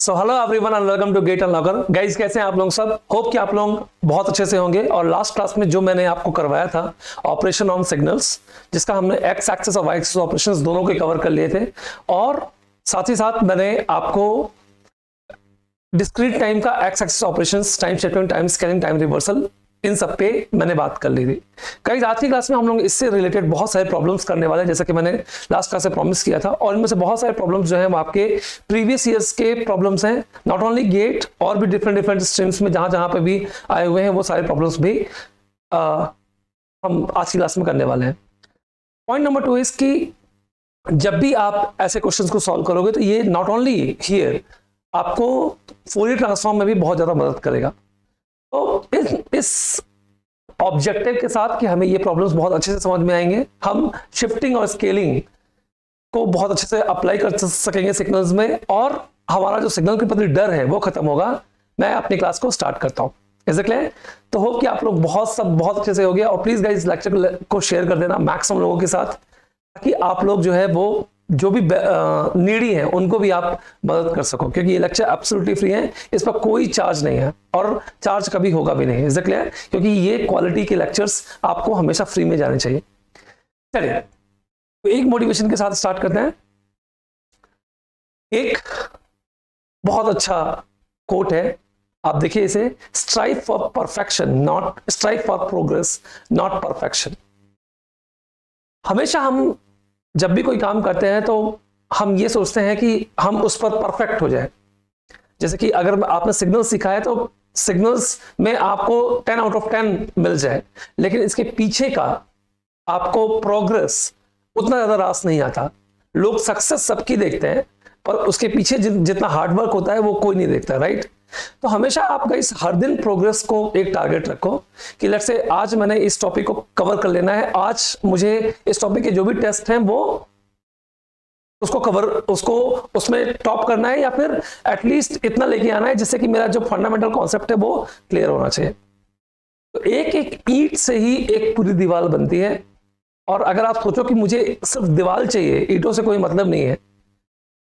So hello everyone and welcome to gate unlocker. Guys कैसे हैं आप लोग सब? होप कि आप लोग बहुत अच्छे से होंगे। और लास्ट क्लास में जो मैंने आपको करवाया था ऑपरेशन ऑन सिग्नल्स, जिसका हमने एक्स एक्सिस और वाई एक्सिस ऑपरेशंस दोनों के कवर कर लिए थे, और साथ ही साथ मैंने आपको डिस्क्रीट टाइम का X axis operations, time statement, time scaling, time reversal, इन सब पे मैंने बात कर ली थी। गाइस आज की क्लास में हम लोग इससे रिलेटेड बहुत सारे प्रॉब्लम्स करने वाले हैं, जैसा कि मैंने लास्ट क्लास से प्रॉमिस किया था। और इनमें से बहुत सारे प्रॉब्लम्स जो हैं वो आपके प्रीवियस ईयर्स के प्रॉब्लम्स हैं, नॉट ओनली गेट और भी डिफरेंट स्ट्रीम्स में जहां जहां पे भी आए हुए हैं वो सारे प्रॉब्लम्स भी हम आज की क्लास में करने वाले हैं। पॉइंट नंबर 2 इज कि जब भी आप ऐसे क्वेश्चंस को सॉल्व करोगे तो ये नॉट ओनली हियर आपको फूरियर ट्रांसफॉर्म में भी बहुत ज्यादा मदद करेगा। तो इस ऑब्जेक्टिव के साथ कि हमें ये प्रॉब्लम्स बहुत अच्छे से समझ में आएंगे, हम शिफ्टिंग और स्केलिंग को बहुत अच्छे से अप्लाई कर सकेंगे सिग्नल्स में, और हमारा जो सिग्नल के प्रति डर है वो खत्म होगा। मैं अपनी क्लास को स्टार्ट करता हूँ। Is it clear? तो होप कि आप लोग बहुत अच्छे से हो गया। और प्लीज गाइस लेक्चर को शेयर कर देना मैक्सिमम लोगों के साथ, ताकि आप लोग जो है वो जो भी नीडी है उनको भी आप मदद कर सको, क्योंकि ये लेक्चर एब्सोल्युटली फ्री है, इस पर कोई चार्ज नहीं है और चार्ज कभी होगा भी नहीं। Is it clear? क्योंकि ये क्वालिटी के लेक्चर्स आपको हमेशा फ्री में जाने चाहिए। चलिए तो एक मोटिवेशन के साथ स्टार्ट करते हैं। एक बहुत अच्छा कोट है, आप देखिए इसे, strive for perfection not strive for progress not perfection. हमेशा हम जब भी कोई काम करते हैं तो हम ये सोचते हैं कि हम उस पर परफेक्ट हो जाए। जैसे कि अगर आपने सिग्नल सीखा है तो सिग्नल्स में आपको 10 आउट ऑफ 10 मिल जाए, लेकिन इसके पीछे का आपको प्रोग्रेस उतना ज्यादा रास नहीं आता। लोग सक्सेस सबकी देखते हैं, पर उसके पीछे जितना हार्डवर्क होता है वो कोई नहीं देखता, राइट? तो हमेशा आप गाइस हर दिन प्रोग्रेस को एक टारगेट रखो कि लेट्स से आज मैंने इस टॉपिक को कवर कर लेना है, आज मुझे इस टॉपिक के जो भी टेस्ट हैं वो उसको उसमें टॉप करना है, या फिर एटलीस्ट इतना लेके आना है जिससे कि मेरा जो फंडामेंटल कॉन्सेप्ट है वो क्लियर होना चाहिए। तो एक एक ईंट से ही एक पूरी दीवार बनती है, और अगर आप सोचो कि मुझे सिर्फ दीवार चाहिए, ईंटों से कोई मतलब नहीं है,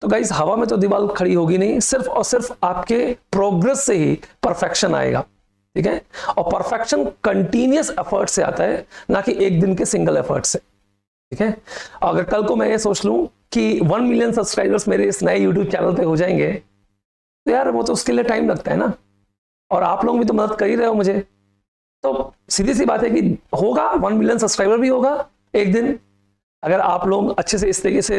तो गाइस हवा में तो दीवार खड़ी होगी नहीं। सिर्फ और सिर्फ आपके प्रोग्रेस से ही परफेक्शन आएगा, ठीक है? और परफेक्शन कंटिन्यूअस एफर्ट से आता है, ना कि एक दिन के सिंगल एफर्ट से, ठीक है? अगर कल को मैं ये सोच लूं कि 1 मिलियन सब्सक्राइबर्स मेरे इस नए यूट्यूब चैनल पे हो जाएंगे, तो यार वो तो उसके लिए टाइम लगता है ना, और आप लोग भी तो मदद कर ही रहे हो मुझे। तो सीधी सी बात है कि होगा 1 मिलियन सब्सक्राइबर भी होगा एक दिन। अगर आप लोग अच्छे से इस तरीके से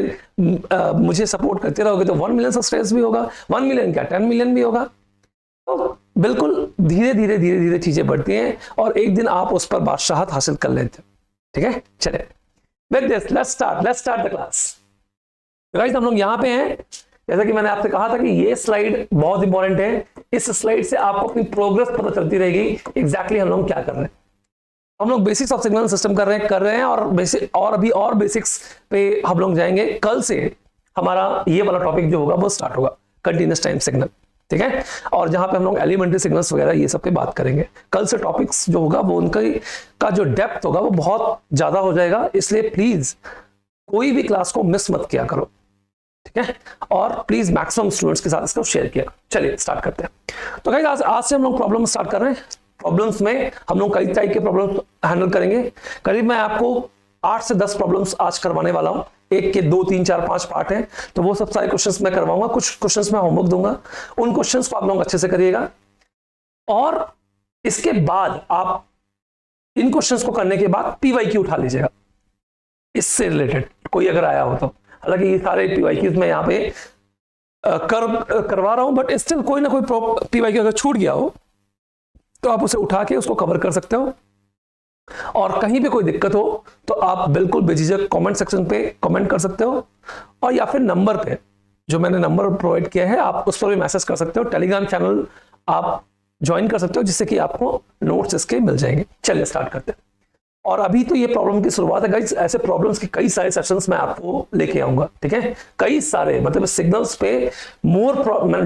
मुझे सपोर्ट करते रहोगे तो 1 मिलियन सब्सक्राइबर्स भी होगा, 1 मिलियन क्या 10 मिलियन भी होगा। तो बिल्कुल धीरे धीरे चीजें बढ़ती हैं, और एक दिन आप उस पर बादशाहत हासिल कर लेते हैं, ठीक है? चले with this let's start the class. Guys हम लोग यहाँ पे हैं, जैसा कि मैंने आपसे कहा था कि ये स्लाइड बहुत इंपॉर्टेंट है। इस स्लाइड से आपको अपनी प्रोग्रेस पता चलती रहेगी एग्जैक्टली हम लोग क्या कर रहे हैं। हम लोग बेसिक्स ऑफ सिग्नल सिस्टम कर रहे हैं और अभी और बेसिक्स पे हम लोग जाएंगे। कल से हमारा ये वाला टॉपिक जो होगा वो स्टार्ट होगा, कंटीन्यूअस टाइम सिग्नल, ठीक है? और जहां पे हम लोग एलिमेंट्री सिग्नल्स वगैरह ये सब पे बात करेंगे। कल से टॉपिक्स जो होगा वो उनका का जो डेप्थ होगा वो बहुत ज्यादा हो जाएगा, इसलिए प्लीज कोई भी क्लास को मिस मत किया करो, ठीक है? और प्लीज मैक्सिमम स्टूडेंट्स के साथ इसको शेयर किया। चलिए स्टार्ट करते हैं। तो गाइस आज से हम लोग प्रॉब्लम स्टार्ट कर रहे हैं। प्रॉब्लम्स में हम लोग कई टाइप के प्रॉब्लम्स हैंडल करेंगे। करीब मैं आपको 8 से 10 प्रॉब्लम्स आज करवाने वाला हूं। एक के 2 3 4 5 पार्ट हैं, तो वो सब सारे क्वेश्चंस मैं करवाऊंगा। कुछ क्वेश्चंस मैं होमवर्क दूंगा, उन क्वेश्चंस को आप लोग अच्छे से करिएगा, और इसके बाद आप इन क्वेश्चंस को करने के बाद PYQ उठा लीजिएगा इससे रिलेटेड, कोई अगर आया हो तो। हालांकि ये सारे PYQs मैं यहाँ पे करवा रहा हूं, बट स्टिल कोई ना कोई PYQ अगर छूट गया हो तो आप उसे उठा के उसको कवर कर सकते हो। और कहीं पे कोई दिक्कत हो तो आप बिल्कुल बेझिझक कमेंट सेक्शन पे कमेंट कर सकते हो, और या फिर नंबर पे जो मैंने नंबर प्रोवाइड किया है आप उस पर भी मैसेज कर सकते हो। टेलीग्राम चैनल आप ज्वाइन कर सकते हो, जिससे कि आपको नोट्स इसके मिल जाएंगे। चलिए स्टार्ट करते हैं। और अभी तो ये प्रॉब्लम की शुरुआत है गाइस, ऐसे प्रॉब्लम्स के कई सारे सेशंस मैं आपको लेके आऊंगा, ठीक है? कई सारे, मतलब सिग्नल्स पे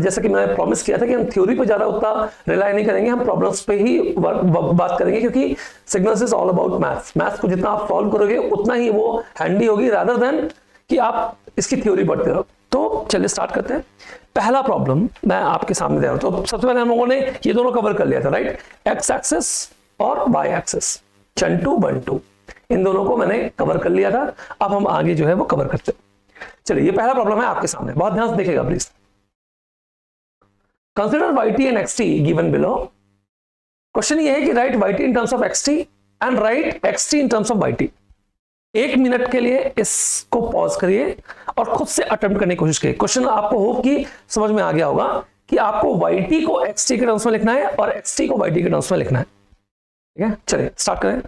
जैसे कि मैंने प्रॉमिस किया था कि हम थ्योरी पे ज्यादा उतना रिलाई नहीं करेंगे, हम प्रॉब्लम्स पे ही बात करेंगे, क्योंकि signals is all about maths को जितना आप सॉल्व करोगे उतना ही वो हैंडी होगी, रादर देन कि आप इसकी थ्योरी पढ़ते रहो। तो चलिए स्टार्ट करते हैं। पहला प्रॉब्लम मैं आपके सामने दे रहा हूं। तो सबसे पहले हम लोगों ने ये दोनों कवर कर लिया था, राइट, एक्स एक्सिस और वाई एक्सिस, चंटू बंटू, इन दोनों को मैंने कवर कर लिया था। अब हम आगे जो है वो कवर करते हैं। चलिए ये पहला प्रॉब्लम है आपके सामने, बहुत ध्यान से देखिएगा please. Consider y t and x t given below. Question ये है कि right y t in terms of x t and right x t in terms of y t. 1 minute के लिए इसको पॉज करिए और खुद से अटेम्प्ट करने की कोशिश करिए। क्वेश्चन आपको होप कि समझ में आ गया होगा कि आपको वाई टी को एक्स टी के टर्म्स में लिखना है और एक्स टी को वाई टी के टर्म्स में लिखना है। ठीक है, चलिए स्टार्ट करें।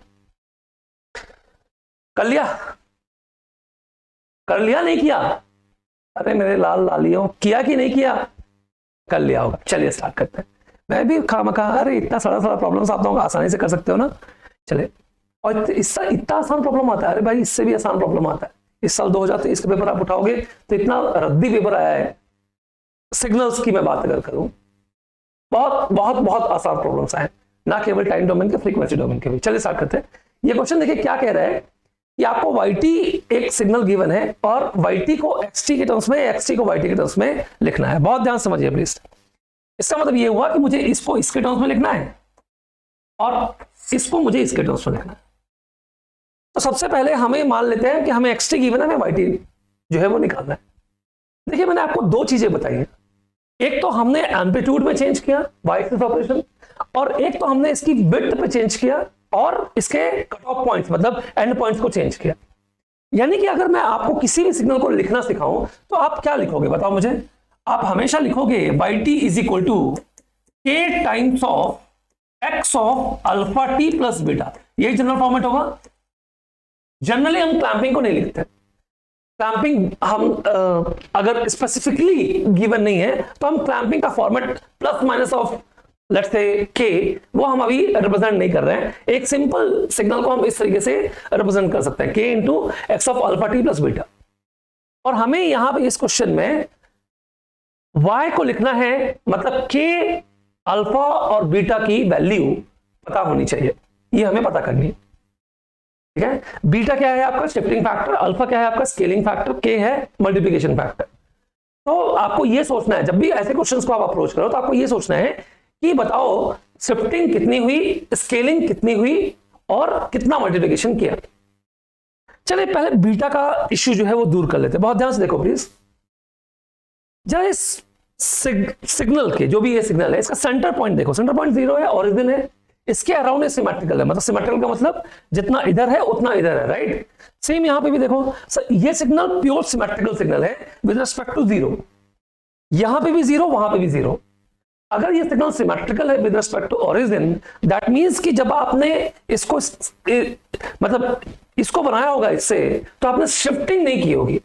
कर लिया? कर लिया नहीं किया? अरे मेरे लाल लालियों, किया कि नहीं किया? कर लिया होगा। चलिए स्टार्ट करते हैं। मैं भी खामखा, अरे इतना सारा प्रॉब्लम्स आप लोग आसानी से कर सकते हो ना। चले, और इससे इतना आसान प्रॉब्लम आता है, अरे भाई इससे भी आसान प्रॉब्लम आता है। इस साल 2023 का पेपर आप उठाओगे तो इतना रद्दी पेपर आया है। सिग्नल्स की मैं बात अगर करूं, बहुत बहुत बहुत आसान प्रॉब्लम्स आए, ना केवल टाइम डोमेन के, फ्रीक्वेंसी डोमेन के भी। चलिए स्टार्ट करते हैं। ये क्वेश्चन देखिए क्या कह रहा है कि आपको yt एक सिग्नल गिवन है और yt को xt के टर्म्स में, xt को yt के टर्म्स में लिखना है। बहुत ध्यान समझिए प्लीज। इसका मतलब ये हुआ कि मुझे इसको इसके टर्म्स में लिखना है और इसको मुझे इसके टर्म्स में लिखना है। तो सबसे पहले हमें मान लेते हैं कि हमें xt गिवन है, हमें yt जो है वो निकालना है। देखिए मैंने आपको दो चीजें बताई हैं, एक तो हमने एम्पलीट्यूड में चेंज किया y एक्सिस ऑपरेशन, और एक तो हमने इसकी विड्थ पे चेंज किया और इसके कट ऑफ पॉइंट्स मतलब एंड पॉइंट्स को चेंज किया। यानी कि अगर मैं आपको किसी भी सिग्नल को लिखना सिखाऊं तो आप क्या लिखोगे बताओ मुझे? आप हमेशा लिखोगे yt is equal to k times of x of alpha t plus beta. यही जनरल फॉर्मेट होगा। जनरली हम क्लैंपिंग को नहीं लिखते। क्लैंपिंग हम अगर स्पेसिफिकली गिवन नहीं है तो हम क्लैंपिंग का format plus minus of let's say k, वो हम अभी रिप्रेजेंट नहीं कर रहे हैं। एक सिंपल सिग्नल को हम इस तरीके से रिप्रेजेंट कर सकते हैं, k into x of alpha t plus beta. और हमें यहां पे इस क्वेश्चन में y को लिखना है, मतलब k अल्फा और बीटा की वैल्यू पता होनी चाहिए, ये हमें पता करनी है। ठीक है, बीटा क्या है आपका शिफ्टिंग फैक्टर, अल्फा क्या है आपका स्केलिंग फैक्टर, k है मल्टीप्लिकेशन फैक्टर। तो आपको ये सोचना है, जब भी ऐसे क्वेश्चंस को आप अप्रोच करो तो आपको ये सोचना है कि बताओ शिफ्टिंग कितनी हुई, स्केलिंग कितनी हुई और कितना मल्टीप्लिकेशन किया। चलिए पहले बीटा का इश्यू जो है वो दूर कर लेते हैं। बहुत ध्यान से देखो प्लीज। जरा इस सिग्नल के, जो भी ये सिग्नल है, इसका सेंटर पॉइंट देखो। सेंटर पॉइंट 0 है, ओरिजिन है, इसके अराउंड सिमेट्रिकल है। मतलब सिमेट्रिकल का मतलब जितना इधर है उतना इधर है, राइट। सेम यहां पे भी देखो, ये सिग्नल प्योर सिमेट्रिकल सिग्नल है विद रिस्पेक्ट टू 0। यहां पे भी 0, वहां पे भी 0। अगर ये सिग्नल सिमेट्रिकल है with respect to origin, that means कि जब आपने इसको मतलब इसको बनाया होगा इससे, तो आपने शिफ्टिंग नहीं की होगी।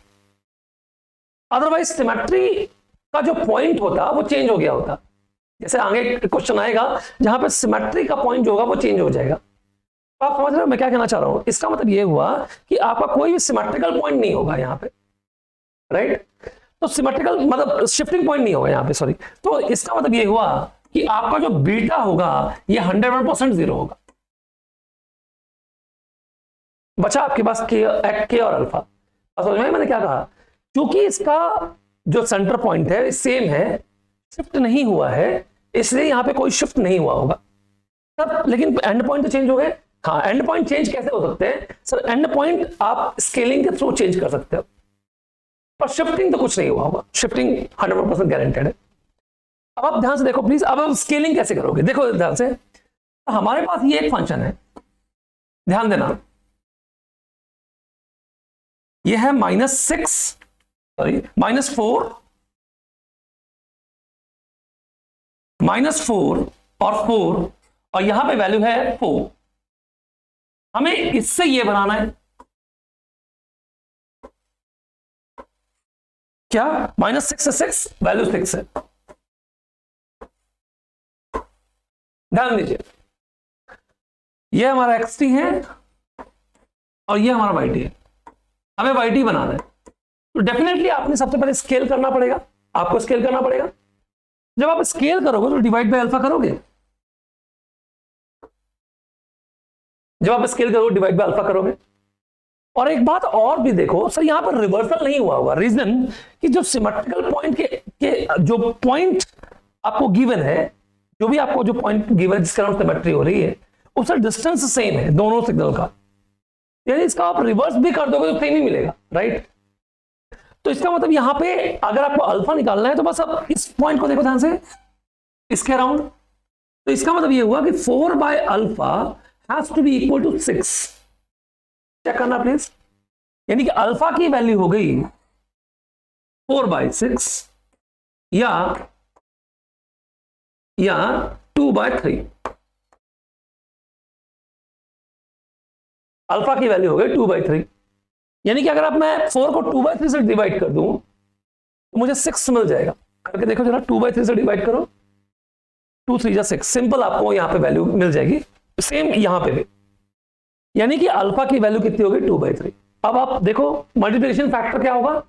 अदरवाइज सिमेट्री का जो पॉइंट होता वो चेंज हो गया होता। जैसे आगे क्वेश्चन आएगा जहां पे सिमेट्री का पॉइंट जो होगा वो चेंज हो जाएगा। तो आप समझ रहे हो मैं क्या कहना चाह रहा हूं? इसका मतलब ये हुआ कि आपका कोई भी सिमेट्रिकल पॉइंट नहीं होगा यहां पे, राइट। तो सिमेट्रिकल मतलब शिफ्टिंग पॉइंट नहीं होगा यहां पे, सॉरी। तो इसका मतलब ये हुआ कि आपका जो बीटा होगा ये 100% 0 होगा। बचा आपके पास के और अल्फा। समझ में मैंने क्या कहा? क्योंकि इसका जो सेंटर पॉइंट है सेम है, शिफ्ट नहीं हुआ है, इसलिए यहां पे कोई शिफ्ट नहीं हुआ होगा तब। लेकिन एंड पॉइंट तो चेंज हो गए। हाँ, एंड पॉइंट चेंज कैसे हो सकते हैं सर? एंड पॉइंट आप स्केलिंग के थ्रू चेंज कर सकते हो, पर शिफ्टिंग तो कुछ नहीं हुआ होगा। शिफ्टिंग 100% गारंटेड है। अब आप ध्यान से देखो प्लीज। अब आप स्केलिंग कैसे करोगे? देखो ध्यान से। तो हमारे पास ये एक फंक्शन है, ध्यान देना, ये है -4 और 4, और यहां पे वैल्यू है 4। हमें इससे ये बनाना है क्या? -6 से 6, वैल्यू 6 है। ध्यान दीजिए, ये हमारा xt है और ये हमारा yt है। हमें yt बनाना है, तो डेफिनेटली आपने सबसे पहले स्केल करना पड़ेगा। आपको स्केल करना पड़ेगा। जब आप स्केल करोगे तो डिवाइड बाय अल्फा करोगे। जब आप स्केल करोगे डिवाइड बाय अल्फा करोगे, और एक बात और भी देखो सर, यहां पर रिवर्सल नहीं हुआ होगा। रीजन कि जो सिमेट्रिकल पॉइंट के जो पॉइंट आपको गिवन है, जो भी आपको जो पॉइंट गिवन है जिसके नाम सिमेट्री हो रही है, उसका डिस्टेंस सेम है दोनों सिग्नल का, यानी इसका आप रिवर्स भी कर दोगे तो सेम ही मिलेगा, राइट। तो इसका मतलब यहां पे अगर आपको अल्फा निकालना है तो बस अब इस पॉइंट को देखो ध्यान से, इसके अराउंड। तो इसका मतलब ये हुआ कि 4 by alpha has to be equal to 6। Check करना प्लीज, यानी कि अल्फा की वैल्यू हो गई 4/6 या 2/3। अल्फा की वैल्यू हो गई 2/3, यानी कि अगर मैं 4 को 2/3 से डिवाइड कर दूं तो मुझे 6 मिल जाएगा। करके देखो जरा, 2/3 से डिवाइड करो, 2 3 6, सिंपल आपको यहां पे वैल्यू मिल जाएगी। सेम यहां पे भी, यानी कि अल्फा की वैल्यू कितनी होगी 2/3। अब आप देखो मल्टीप्लिकेशन फैक्टर क्या होगा,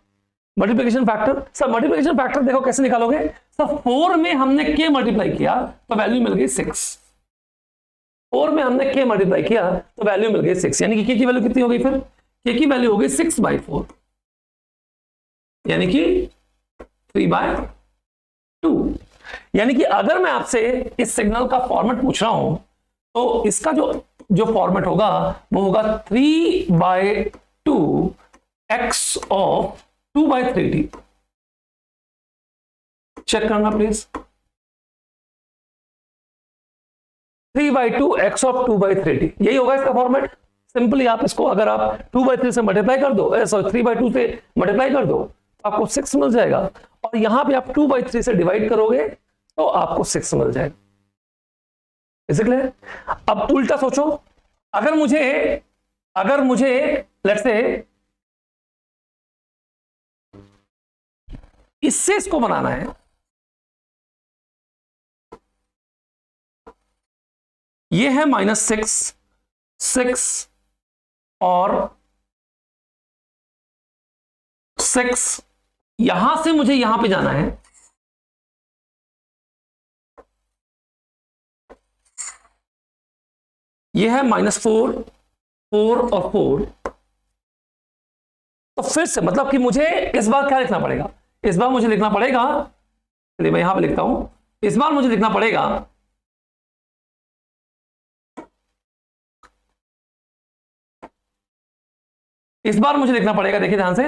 multiplication factor, sir multiplication factor देखो कैसे निकालोगे सर, 4 में हमने k मल्टीप्लाई किया तो वैल्यू मिल गई 6, 4 में हमने k मल्टीप्लाई किया तो वैल्यू मिल गई 6, यानी कि k की वैल्यू कितनी हो गई, फिर k की वैल्यू हो गई 6/4, यानी कि 3/2। यानी कि अगर मैं आपसे इस सिग्नल का फॉर्मेट पूछ रहा हूं तो इसका जो फॉर्मेट होगा वो होगा 3/2 x ऑफ 2/3t। चेक करना प्लीज, 3/2 x ऑफ 2/3t, यही होगा इसका फॉर्मेट। सिंपली आप इसको अगर आप 2/3 से मल्टीप्लाई कर दो, सॉरी 3/2 से मल्टीप्लाई कर दो तो आपको 6 मिल जाएगा, और यहां पे आप 2/3 से डिवाइड करोगे तो आपको 6 मिल जाएगा। इसलिए अब उल्टा सोचो, अगर मुझे लेट्स से इससे इसको बनाना है, ये है -6 और 6, यहां से मुझे यहां पे जाना है, ये है -4 और 4। तो फिर से मतलब कि मुझे इस बार क्या लिखना पड़ेगा, इस बार मुझे लिखना पड़ेगा, चलिए मैं यहां पे लिखता हूं, इस बार मुझे लिखना पड़ेगा देखिए ध्यान से,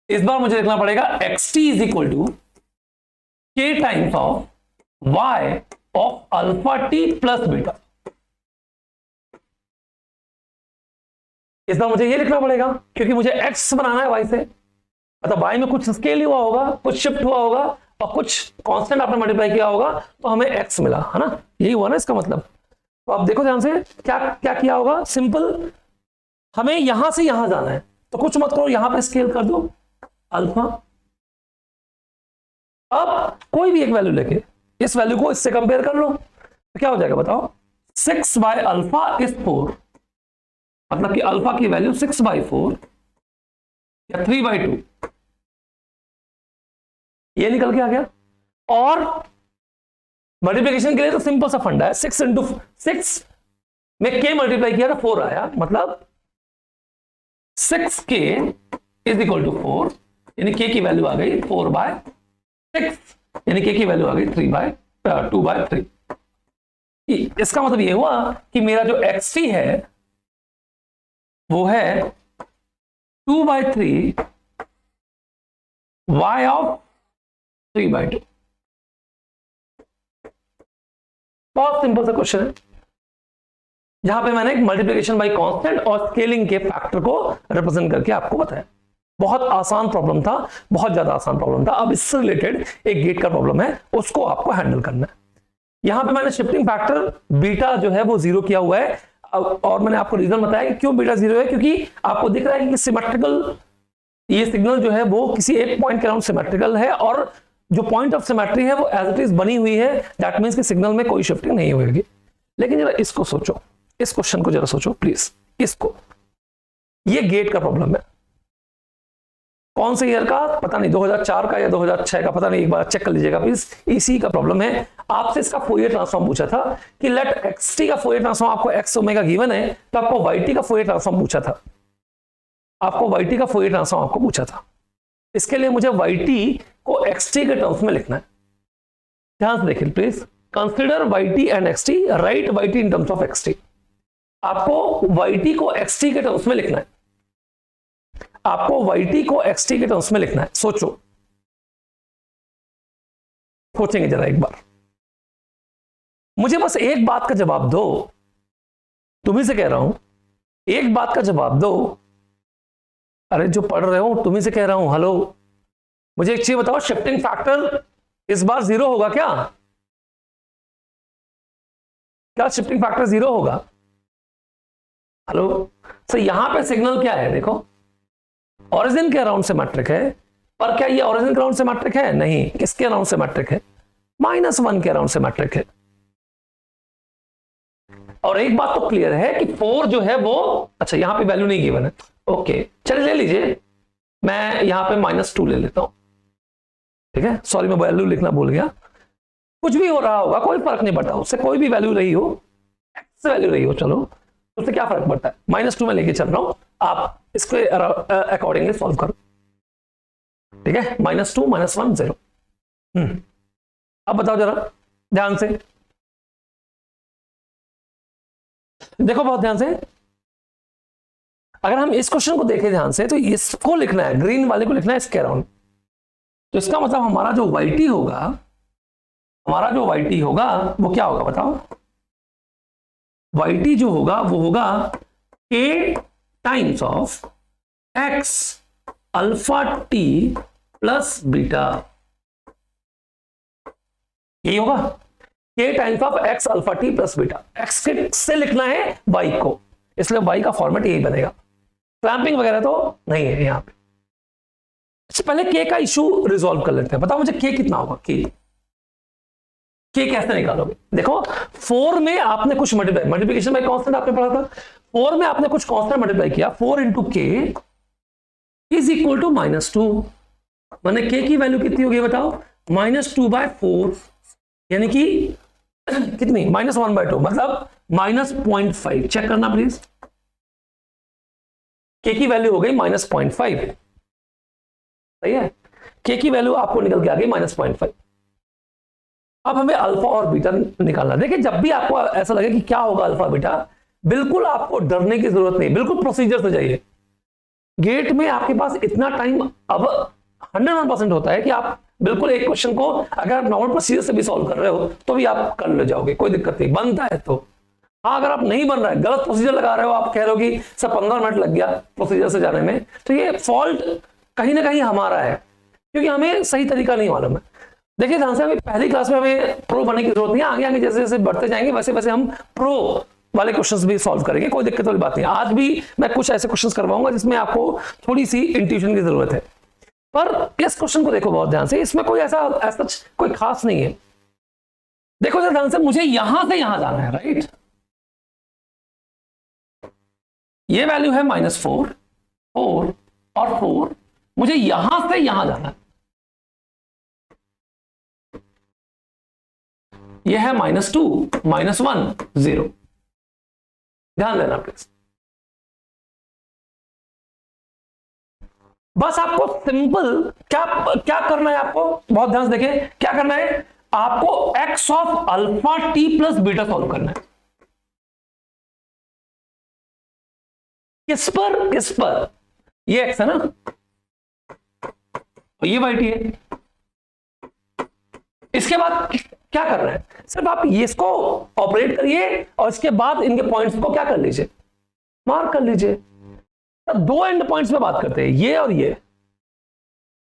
इस बार मुझे लिखना पड़ेगा xt is equal to k times of y of alpha t plus beta. इस बार मुझे ये लिखना पड़ेगा क्योंकि मुझे x बनाना है y से, मतलब y में कुछ स्केल हुआ होगा, कुछ शिफ्ट हुआ होगा और कुछ कांस्टेंट आपने मल्टीप्लाई किया होगा तो हमें x मिला, है ना, यही हुआ ना इसका मतलब। तो आप देखो ध्यान से क्या क्या किया होगा, सिंपल हमें यहां से यहां जाना है तो कुछ मत करो, यहां पे स्केल कर दो अल्फा। अब कोई भी एक वैल्यू लेके इस वैल्यू को इससे कंपेयर कर लो तो क्या हो जाएगा बताओ, 6/अल्फा इज 4, मतलब कि अल्फा की वैल्यू 6/4 या 3/2, ये निकल के आ गया। और मल्टीप्लिकेशन के लिए तो सिंपल सा फंडा है, 6 इंटू 6 में k मल्टीप्लाई किया तो 4 आया, मतलब 6k इज इक्वल टू 4, यानी k की वैल्यू आ गई 4/6, यानी k की वैल्यू आ गई 2/3। इसका मतलब ये हुआ कि मेरा जो xt है वो है 2/3 y ऑफ 3/2। बहुत सिंपल सा क्वेश्चन है जहां पे मैंने एक मल्टीप्लिकेशन बाय कांस्टेंट और स्केलिंग के फैक्टर को रिप्रेजेंट करके आपको बताया। बहुत आसान प्रॉब्लम था, बहुत ज्यादा आसान प्रॉब्लम था। अब इससे रिलेटेड एक गेट का प्रॉब्लम है, उसको आपको हैंडल करना है। यहां पे मैंने शिफ्टिंग फैक्टर बीटा जो है वो 0 किया हुआ है, और मैंने आपको रीजन बताया कि क्यों बीटा 0 है, क्योंकि आपको दिख रहा है कि सिमेट्रिकल ये सिग्नल जो है वो किसी एक पॉइंट के अराउंड सिमेट्रिकल है, और जो पॉइंट ऑफ सिमेट्री है वो एज इट इज बनी हुई है, दैट मींस कि सिग्नल में कोई शिफ्टिंग नहीं होगी। लेकिन जरा इसको सोचो, इस क्वेश्चन को जरा सोचो प्लीज, इसको, ये गेट का प्रॉब्लम है। कौन से ईयर का पता नहीं, 2004 का या 2006 का पता नहीं, एक बार चेक कर लीजिएगा प्लीज। इसी का प्रॉब्लम है। आपसे इसका फोरियर ट्रांसफॉर्म पूछा था कि लेट एक्सटी का फोरियर ट्रांसफॉर्म, आपको एक्स ओमेगा गिवन है, तो आपको वाईटी का फोरियर ट्रांसफॉर्म पूछा था, आपको वाईटी का फोरियर ट्रांसफॉर्म आपको पूछा था। इसके लिए मुझे वाईटी को एक्सटी के टर्म्स में लिखना है। ध्यान से देखिए please, consider y t and x t, right y t in terms of x t. आपको वाईटी को एक्सटी के टर्म्स में लिखना है, आपको वाईटी को एक्सटी के टर्म्स में लिखना है। सोचो, सोचेंगे जरा एक बार, मुझे बस एक बात का जवाब दो, तुम्ही से कह रहा हूं, एक बात का जवाब दो। अरे जो पढ़ रहे हो तुम्ही से कह रहा हूं, हेलो, मुझे एक चीज बताओ, शिफ्टिंग फैक्टर इस बार 0 होगा क्या? क्या शिफ्टिंग फैक्टर 0 होगा? हेलो, तो यहां पे सिग्नल क्या है? देखो, ओरिजिन के अराउंड सिमेट्रिक है, पर क्या ये ओरिजिन के अराउंड सिमेट्रिक है? नहीं। किसके अराउंड सिमेट्रिक है? -1 के अराउंड सिमेट्रिक है। और एक बात तो क्लियर है कि 4 जो है वो, अच्छा यहां पे वैल्यू नहीं गिवन है, ओके चलिए ले लीजिए, मैं यहां पे -2 ले लेता हूं, ठीक है। सॉरी मैं वैल्यू लिखना भूल गया। कुछ भी हो रहा होगा, कोई फर्क नहीं पड़ता, उससे कोई भी वैल्यू रही हो, एक्स वैल्यू रही हो, चलो उससे क्या फर्क पड़ता है। -2 में लेके चल रहा हूं, आप इसके अकॉर्डिंगली सॉल्व करो, ठीक है। -2 -1 0। अब बताओ जरा ध्यान से, देखो बहुत ध्यान से। अगर हम इस क्वेश्चन को देखें ध्यान से, तो इसको लिखना है, ग्रीन वाले को लिखना है इसके अराउंड। तो इसका मतलब हमारा जो वाईटी होगा, हमारा जो वाईटी होगा वो क्या होगा बताओ? वाईटी जो होगा वो होगा k times of x alpha t plus beta. यही होगा, k times of x alpha t plus beta. x से लिखना है y को, इसलिए y का फॉर्मेट यही बनेगा। क्लैंपिंग वगैरह तो नहीं है यहां पे। इससे पहले k का इशू रिजॉल्व कर लेते हैं। बताओ मुझे k कितना होगा? k कैसे निकालोगे? देखो 4 में आपने कुछ मल्टीप्लिकेशन बाय कांस्टेंट आपने पढ़ा था, 4 में आपने कुछ कांस्टेंट मल्टीप्लाई किया, 4 into k is equal to -2। माने k की वैल्यू कितनी होगी बताओ? -2/4, यानी कि कितनी? -1/2, मतलब -0.5। चेक करना प्लीज, k की वैल्यू हो गई -0.5, सही है। k की वैल्यू आपको निकल के आ गई -0.5। अब हमें अल्फा और बीटा निकालना। देखिए जब भी आपको ऐसा लगे कि क्या होगा अल्फा बीटा, बिल्कुल आपको डरने की जरूरत नहीं, बिल्कुल प्रोसीजर से जाइए। गेट में आपके पास इतना टाइम अब 101% होता है कि आप बिल्कुल एक क्वेश्चन को अगर नॉर्मल प्रोसीजर से भी सॉल्व कर रहे हो तो भी आप कर ले जाओगे, कोई दिक्कत नहीं, बनता है तो। हाँ, अगर आप नहीं बन रहा है, गलत प्रोसीजर लगा रहे हो, आप कह रहे हो कि सर 15 मिनट लग गया प्रोसीजर से जाने में, तो ये फॉल्ट कहीं ना कहीं हमारा है, क्योंकि हमें सही तरीका नहीं मालूम है। देखिए ध्यान से, हमें पहली क्लास में हमें प्रो बनने की जरूरत नहीं है, आगे आगे जैसे जैसे बढ़ते जाएंगे वैसे वैसे हम प्रो वाले क्वेश्चंस भी सॉल्व करेंगे, कोई दिक्कत वाली बात नहीं। आज भी मैं कुछ ऐसे क्वेश्चंस करवाऊंगा जिसमें आपको थोड़ी सी इंट्यूशन की जरूरत है। पर इस क्वेश्चन को देखो बहुत ध्यान से, इसमें कोई ऐसा कोई खास नहीं है। देखो जरा ध्यान से, मुझे यहां से यहां जाना है, राइट? ये वैल्यू है -4, 4 और 4, मुझे यहां से यहां जाना है। ये है -2, -1 0। ध्यान देना प्लीज। बस आपको सिंपल क्या करना है, आपको बहुत ध्यान से देखें, क्या करना है आपको? x of alpha t plus beta solve करना है। किस पर? ये x है ना, और ये y t है। इसके बाद क्या कर रहे हैं? सिर्फ आप इसको ऑपरेट करिए और इसके बाद इनके पॉइंट्स को क्या कर लीजिए, मार्क कर लीजिए। तो 2 एंड पॉइंट्स पे बात करते हैं, ये और ये।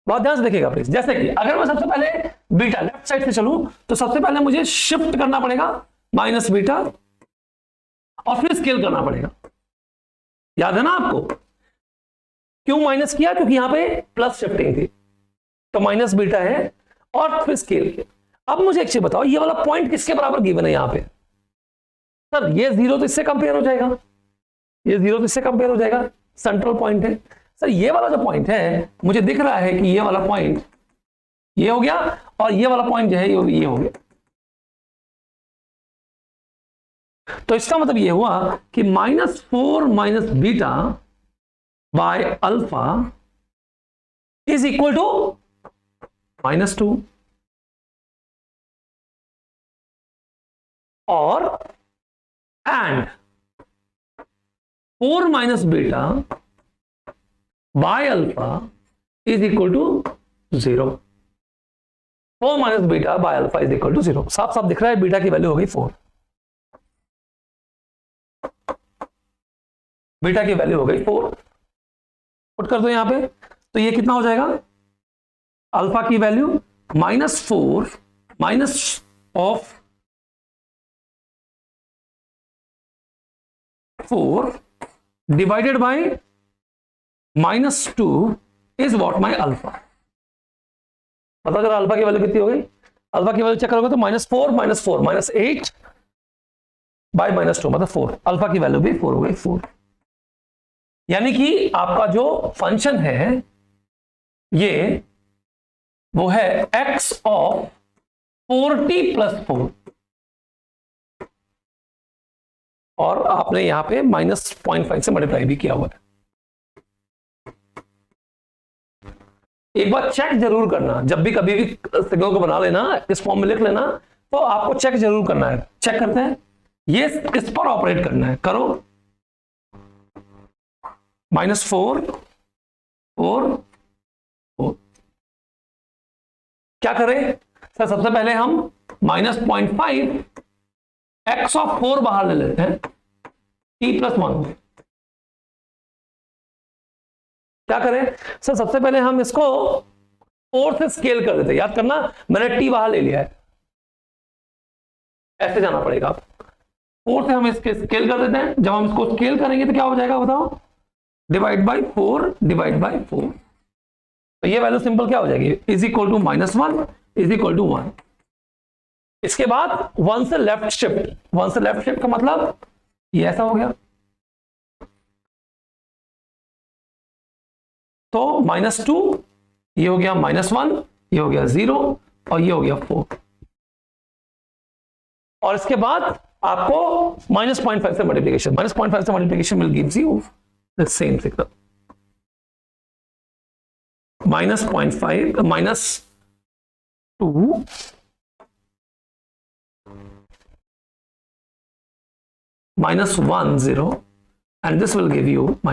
बहुत ध्यान से देखिएगा प्लीज। जैसे कि अगर मैं सबसे पहले बीटा लेफ्ट साइड से चलूं, तो सबसे पहले मुझे शिफ्ट करना पड़ेगा -बीटा और फिर स्केल करना पड़ेगा। याद है ना आपको? क्यों माइनस किया? क्योंकि यहां पे प्लस शिफ्टिंग थी, तो -बीटा है और फिर स्केल किया। अब मुझे एक चीज बताओ, ये वाला पॉइंट किसके बराबर गिवन है यहां पे? सर ये 0 तो इससे कंपेयर हो जाएगा, ये 0 तो इससे कंपेयर हो जाएगा, सेंट्रल पॉइंट है। सर ये वाला जो पॉइंट है मुझे दिख रहा है कि ये वाला पॉइंट ये हो गया और ये वाला पॉइंट जो है ये हो गया। तो इसका मतलब ये हुआ कि -4 minus beta by alpha is equal to -2 और and 4 minus beta by alpha is equal to 0। 4 minus beta by alpha is equal to 0। साफ साफ दिख रहा है बीटा की वैल्यू हो गई 4। बीटा की वैल्यू हो गई 4। पुट कर दो यहां पे, तो ये कितना हो जाएगा? अल्फा की value -4 minus of 4 divided by -2 is what my alpha. पता चला अल्फा की वैल्यू कितनी हो गई? अल्फा की वैल्यू चेक करोगे तो -4 माइनस 4 -8 बाय -2 मतलब 4। अल्फा की वैल्यू भी 4 हो गई 4। यानी कि आपका जो फंक्शन है ये वो है x ऑफ 4t + 4 और आपने यहां पे -0.5 से मल्टीप्लाई भी किया हुआ है। एक बार चेक जरूर करना, जब भी कभी भी सिग्नल को बना लेना, इस फॉर्म में लिख लेना, तो आपको चेक जरूर करना है। चेक करते हैं, ये इस पर ऑपरेट करना है, करो। -4 4 4 क्या करें सर? सबसे पहले हम -0.5 x ऑफ 4 बाहर ले लेते हैं, t + 1। क्या करें सर? सबसे पहले हम इसको 4 से स्केल कर देते हैं। याद करना, मैंने t बाहर ले लिया है, ऐसे जाना पड़ेगा। 4 से हम इसके स्केल कर देते हैं। जब हम इसको स्केल करेंगे तो क्या हो जाएगा बताओ? Divide by 4 divide by 4। तो ये वैल्यू सिंपल क्या हो जाएगी? Is equal to -1 is equal to 1। इसके बाद 1 से लेफ्ट शिफ्ट, 1 से लेफ्ट शिफ्ट का मतलब ये ऐसा हो गया, तो -2 ये हो गया -1, ये हो गया 0 और ये हो गया 4। और इसके बाद आपको -0.5 से मल्टीप्लिकेशन, -0.5 से multiplication will gives you the same signal. -0.5 -2 -1 0 and this will give you -.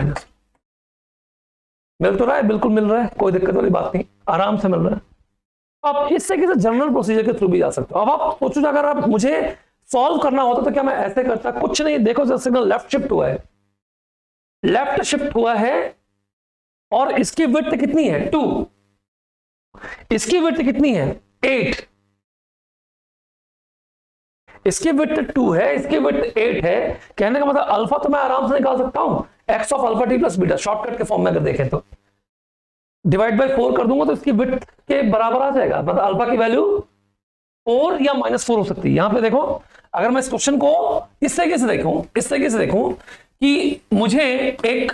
मिल तो रहा है? बिल्कुल मिल रहा है, कोई दिक्कत वाली बात नहीं, आराम से मिल रहा है। आप इस तरीके से जनरल प्रोसीजर के थ्रू भी जा सकते हो। अब आप सोचो अगर आप मुझे सॉल्व करना होता तो क्या मैं ऐसे करता? कुछ नहीं, देखो जब सिग्नल लेफ्ट शिफ्ट हुआ है, लेफ्ट शिफ्ट हुआ है और इसकी विड्थ कितनी है? 2। इसकी विड्थ कितनी है? 8। इसकी विड्थ 2 है, इसकी विड्थ 8 है। कहने का मतलब अल्फा तो मैं आराम से निकाल सकता हूं, x of alpha t + beta, shortcut के फॉर्म में अगर देखें तो डिवाइड बाय 4 कर दूंगा तो इसकी विड्थ के बराबर आ जाएगा। मतलब अल्फा की वैल्यू 4 या -4 हो सकती है। यहां पे देखो, अगर मैं इस क्वेश्चन को इस तरीके से देखूं कि मुझे एक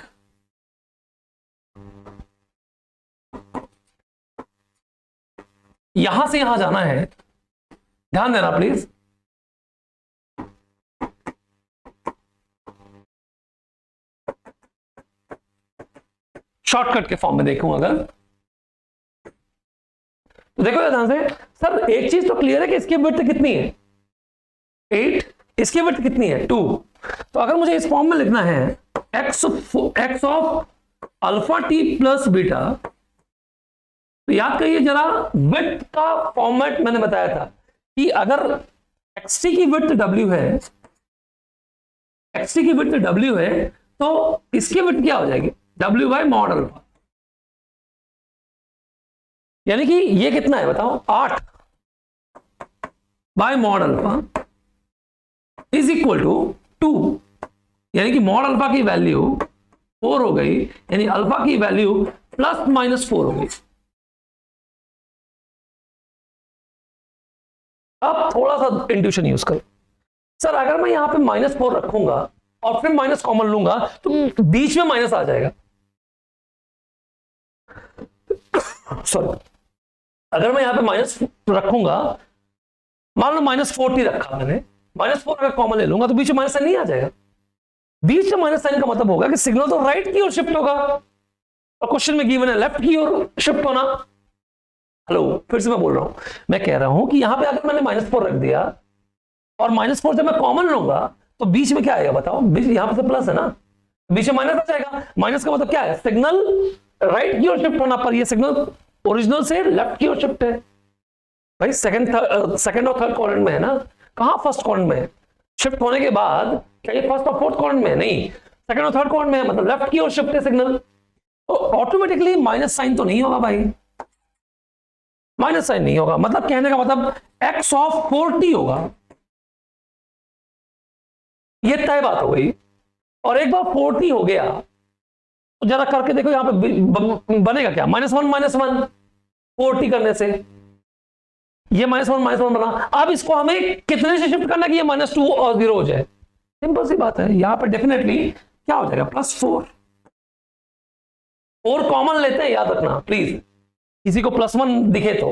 यहां से यहां जाना है, ध्यान देना प्लीज। शॉर्टकट के फॉर्म में देखूं अगर, तो देखो ध्यान से। सर एक चीज तो क्लियर है कि इसकी विड्थ कितनी है? 8। इसकी विड्थ कितनी है? 2। तो अगर मुझे इस फॉर्म में लिखना है x of alpha t + beta, तो याद करिए जरा, विड्थ का फॉर्मेट मैंने बताया था कि अगर xt की विड्थ w है, xt की विड्थ w है, तो इसकी विड्थ क्या हो जाएगी? w by mod alpha. यानी कि ये कितना है बताओ? 8 by mod alpha is equal to 2। यानी कि मॉड अल्फा की वैल्यू 4 हो गई, यानी अल्फा की वैल्यू +-4 हो गई। अब थोड़ा सा इंट्यूशन यूज करो। सर अगर मैं यहां पे -4 रखूंगा और फिर माइनस कॉमन लूंगा तो बीच में माइनस आ जाएगा। सॉरी, अगर मैं यहाँ पे माइनस रखूंगा, मान लो -40 रखा मैंने, -4 अगर कॉमन ले लूंगा तो बीच में माइनस साइन नहीं आ जाएगा। बीच में माइनस साइन का मतलब होगा कि सिग्नल तो राइट की ओर शिफ्ट होगा, और क्वेश्चन में गिवन है लेफ्ट की ओर शिफ्ट होना। हेलो, फिर से मैं बोल रहा हूं, मैं कह रहा हूं कि यहां पे अगर मैंने -4 रख दिया और -4 जब मैं कॉमन लूंगा तो बीच में क्या आएगा बताओ? बीच यहां पे तो प्लस है ना, बीच में माइनस आ जाएगा। माइनस का मतलब क्या है? सिग्नल राइट की ओर शिफ्ट होना, पर ये सिग्नल ओरिजिनल से लेफ्ट की ओर शिफ्ट है। भाई सेकंड और थर्ड क्वाड्रेंट में है ना, कहां फर्स्ट क्वाड्रेंट में है? शिफ्ट होने के बाद क्या ये फर्स्ट और फोर्थ क्वाड्रेंट में है? नहीं, सेकंड और थर्ड क्वाड्रेंट में है, मतलब लेफ्ट की ओर शिफ्ट है सिग्नल, तो ऑटोमेटिकली माइनस साइन तो नहीं होगा भाई, माइनस साइन नहीं होगा, मतलब कहने का मतलब x ऑफ 40 होगा, ये तय बात हो गई। और एक बार 40 हो गया तो जरा करके देखो यहां पे बनेगा क्या? -1 40 करने से ये -1 बना। अब इसको हमें कितने से शिफ्ट करना है कि ये -2 और 0 हो जाए? सिंपल सी बात है, यहां पर डेफिनेटली क्या हो जाएगा? +4। और कॉमन लेते हैं, याद रखना प्लीज, किसी को +1 दिखे तो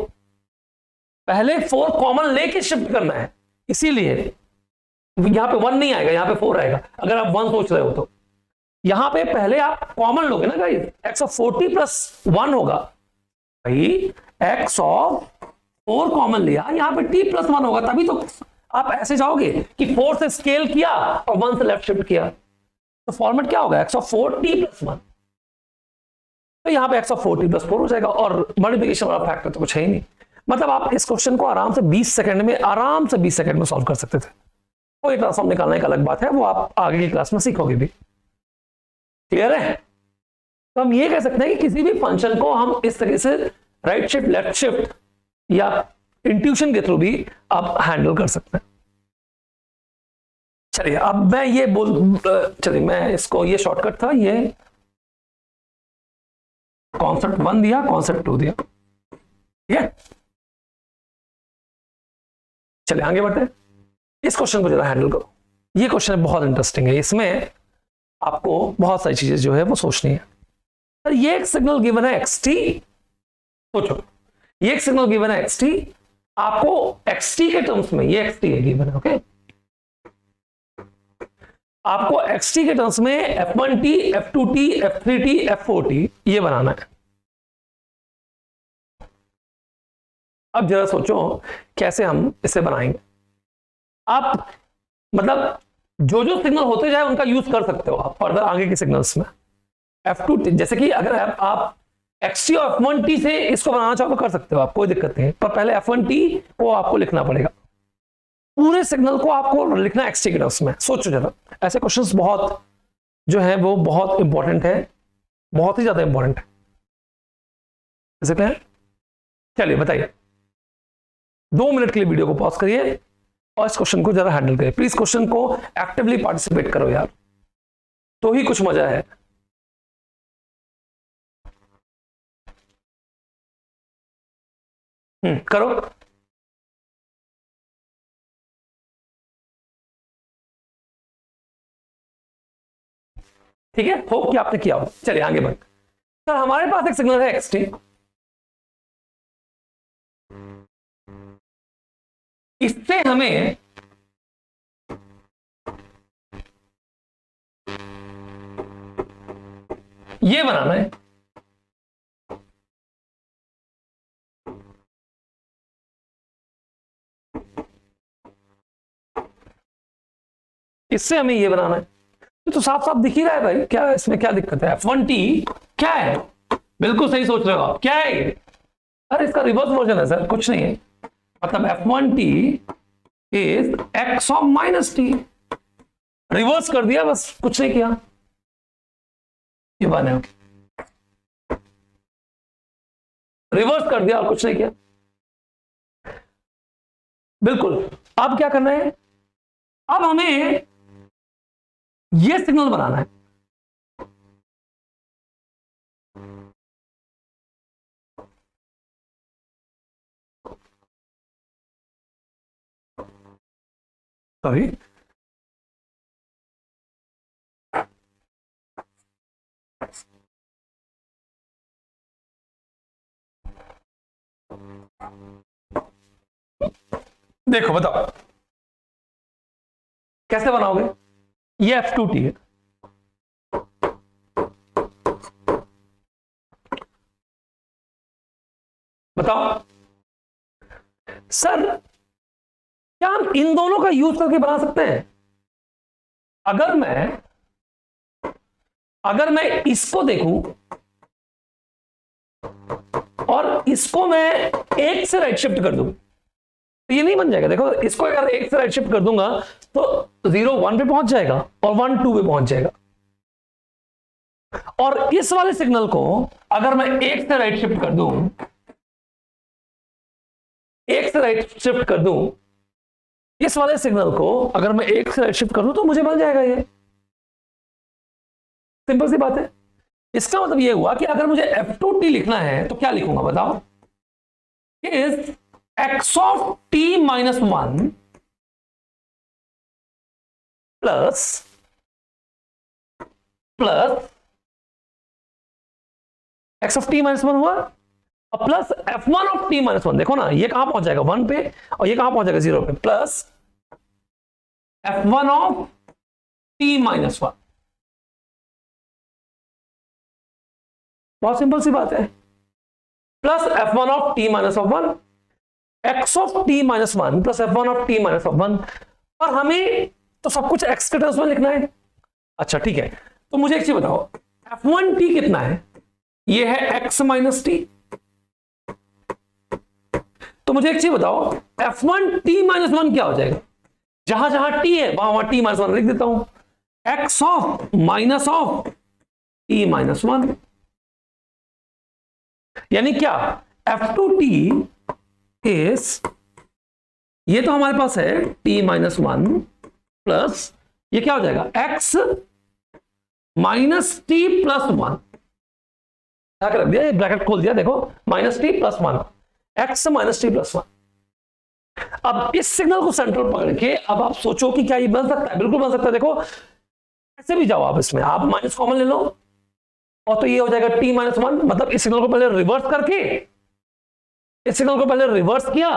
पहले 4 कॉमन लेके शिफ्ट करना है, इसीलिए यहां पे 1 नहीं आएगा, यहां पे 4 आएगा। अगर आप 1 सोच रहे हो तो यहां पे पहले आप कॉमन लोगे ना गाइस, x ऑफ 40 + 1 होगा भाई, x ऑफ 4 कॉमन लिया, यहां पे t + 1 होगा, तभी तो आप ऐसे जाओगे कि 4 से स्केल किया और 1 से लेफ्ट शिफ्ट किया, तो फॉर्मेट क्या होगा? x ऑफ 4 t + 1, तो यहां पे x ऑफ 4 t + 4 हो जाएगा, और मल्टीप्लिकेशन वाला फैक्टर तो कुछ है ही नहीं। मतलब आप इस क्वेश्चन को आराम से 20 सेकंड में, आराम से 20 सेकंड में सॉल्व कर सकते थे। कोई ट्रांसफॉर्म निकालना एक अलग बात है, वो आप आगे की क्लास में सीखोगे भी। क्लियर है? तो हम ये कह सकते हैं कि किसी भी फंक्शन को हम इस तरीके से राइट शिफ्ट, लेफ्ट शिफ्ट या इंट्यूशन के थ्रू भी आप हैंडल कर सकते हैं। चलिए अब मैं ये चलिए मैं इसको, ये शॉर्टकट था, ये कॉन्सेप्ट 1 दिया, कॉन्सेप्ट 2 दिया, ठीक है? चलिए आगे बढ़ते हैं, इस क्वेश्चन को जरा हैंडल करो। ये क्वेश्चन बहुत इंटरेस्टिंग है, इसमें आपको बहुत सारी चीजें जो है वो सोचनी है। सर ये एक सिग्नल गिवन है xt, सोचो, ये एक सिग्नल गिवन है xt, आपको xt के टर्म्स में, ये xt है गिवन है, ओके, आपको xt के टर्म्स में f1t, f2t, f3t, f4t ये बनाना है। अब जरा सोचो कैसे हम इसे बनाएंगे। आप मतलब जो जो सिग्नल होते जाए उनका यूज कर सकते हो आप फर्दर आगे के सिग्नल्स में। f2t, जैसे कि अगर आप xt और f1t से इसको बनाना चाहो तो कर सकते हो आप, कोई दिक्कत नहीं है, पर पहले f1t को आपको लिखना पड़ेगा, पूरे सिग्नल को आपको लिखना xt के टर्म्स में। सोचो जरा, ऐसे क्वेश्चंस बहुत जो है वो बहुत इंपॉर्टेंट है, बहुत ही ज्यादा इंपॉर्टेंट है। सकते हैं? चलिए बताइए, 2 मिनट के लिए वीडियो को पॉज करिए और इस क्वेश्चन को जरा हैंडल करिए प्लीज। क्वेश्चन को एक्टिवली पार्टिसिपेट करो यार, तो ही कुछ मजा है। करो। ठीक है, होप कि आपने किया हो। चलिए आगे बढ़। सर हमारे पास एक सिग्नल है xt, इससे हमें ये बनाना है, इससे हमें ये बनाना है, तो साफ साफ दिख ही रहा है भाई, क्या इसमें क्या दिक्कत है? f1t क्या है? बिल्कुल सही सोच रहे हो आप, क्या है ये? अरे इसका रिवर्स वर्जन है सर, कुछ नहीं है, मतलब f1t is x of -t, reverse कर दिया बस, कुछ नहीं किया, ये बने रिवर्स कर दिया और कुछ नहीं किया। बिल्कुल, अब क्या करना है? अब हमें ये सिग्नल बनाना है, सॉरी, देखो बताओ कैसे बनाओगे? ये F2t है, बताओ सर क्या हम इन दोनों का यूज करके बना सकते हैं? अगर मैं इसको देखूं और इसको मैं एक से राइट शिफ्ट कर दूं तो ये नहीं बन जाएगा। देखो इसको अगर एक से राइट शिफ्ट कर दूंगा तो 0 1 पे पहुंच जाएगा और 1 2 पे पहुंच जाएगा। और इस वाले सिग्नल को अगर मैं एक से राइट शिफ्ट कर दूं, एक से राइट शिफ्ट कर दूं, इस वाले सिग्नल को अगर मैं एक से राइट शिफ्ट कर दूं तो मुझे बन जाएगा ये। सिंपल सी बात है। इसका मतलब ये हुआ कि अगर मुझे F2t लिखना है तो क्या लिखूंगा बताओ? Is x of t minus 1 plus x of t minus 1 हुआ और plus f1 of t minus 1। देखो ना ये कहां पहुंच जाएगा 1 पे और ये कहां पहुंच जाएगा 0 पे, plus f1 of t minus 1। बहुत सिंपल सी बात है। Plus f1 of t minus of 1, x of t minus 1 plus f1 of t minus of 1। और हमें तो सब कुछ x के टर्म्स में लिखना है। अच्छा ठीक है, तो मुझे एक चीज बताओ f1t कितना है? ये है x माइनस टी। तो मुझे एक चीज बताओ f1t माइनस 1 क्या हो जाएगा? जहां जहां t है वहां t माइनस 1 लिख देता हूं। x of minus of t minus 1, यानी क्या F2t इज, ये तो हमारे पास है t माइनस 1 प्लस ये क्या हो जाएगा x माइनस टी प्लस 1। रख दिया, ये ब्रैकेट खोल दिया, देखो minus T plus 1, x minus T plus 1। अब इस सिग्नल को सेंट्रल पकड़ के अब आप सोचो कि क्या ये बन सकता है? बिल्कुल बन सकता है। देखो ऐसे भी जाओ आप, इसमें आप माइनस कॉमन ले लो और तो ये हो जाएगा t माइनस 1। मतलब इस सिग्नल को पहले रिवर्स करके, इस सिग्नल को पहले रिवर्स किया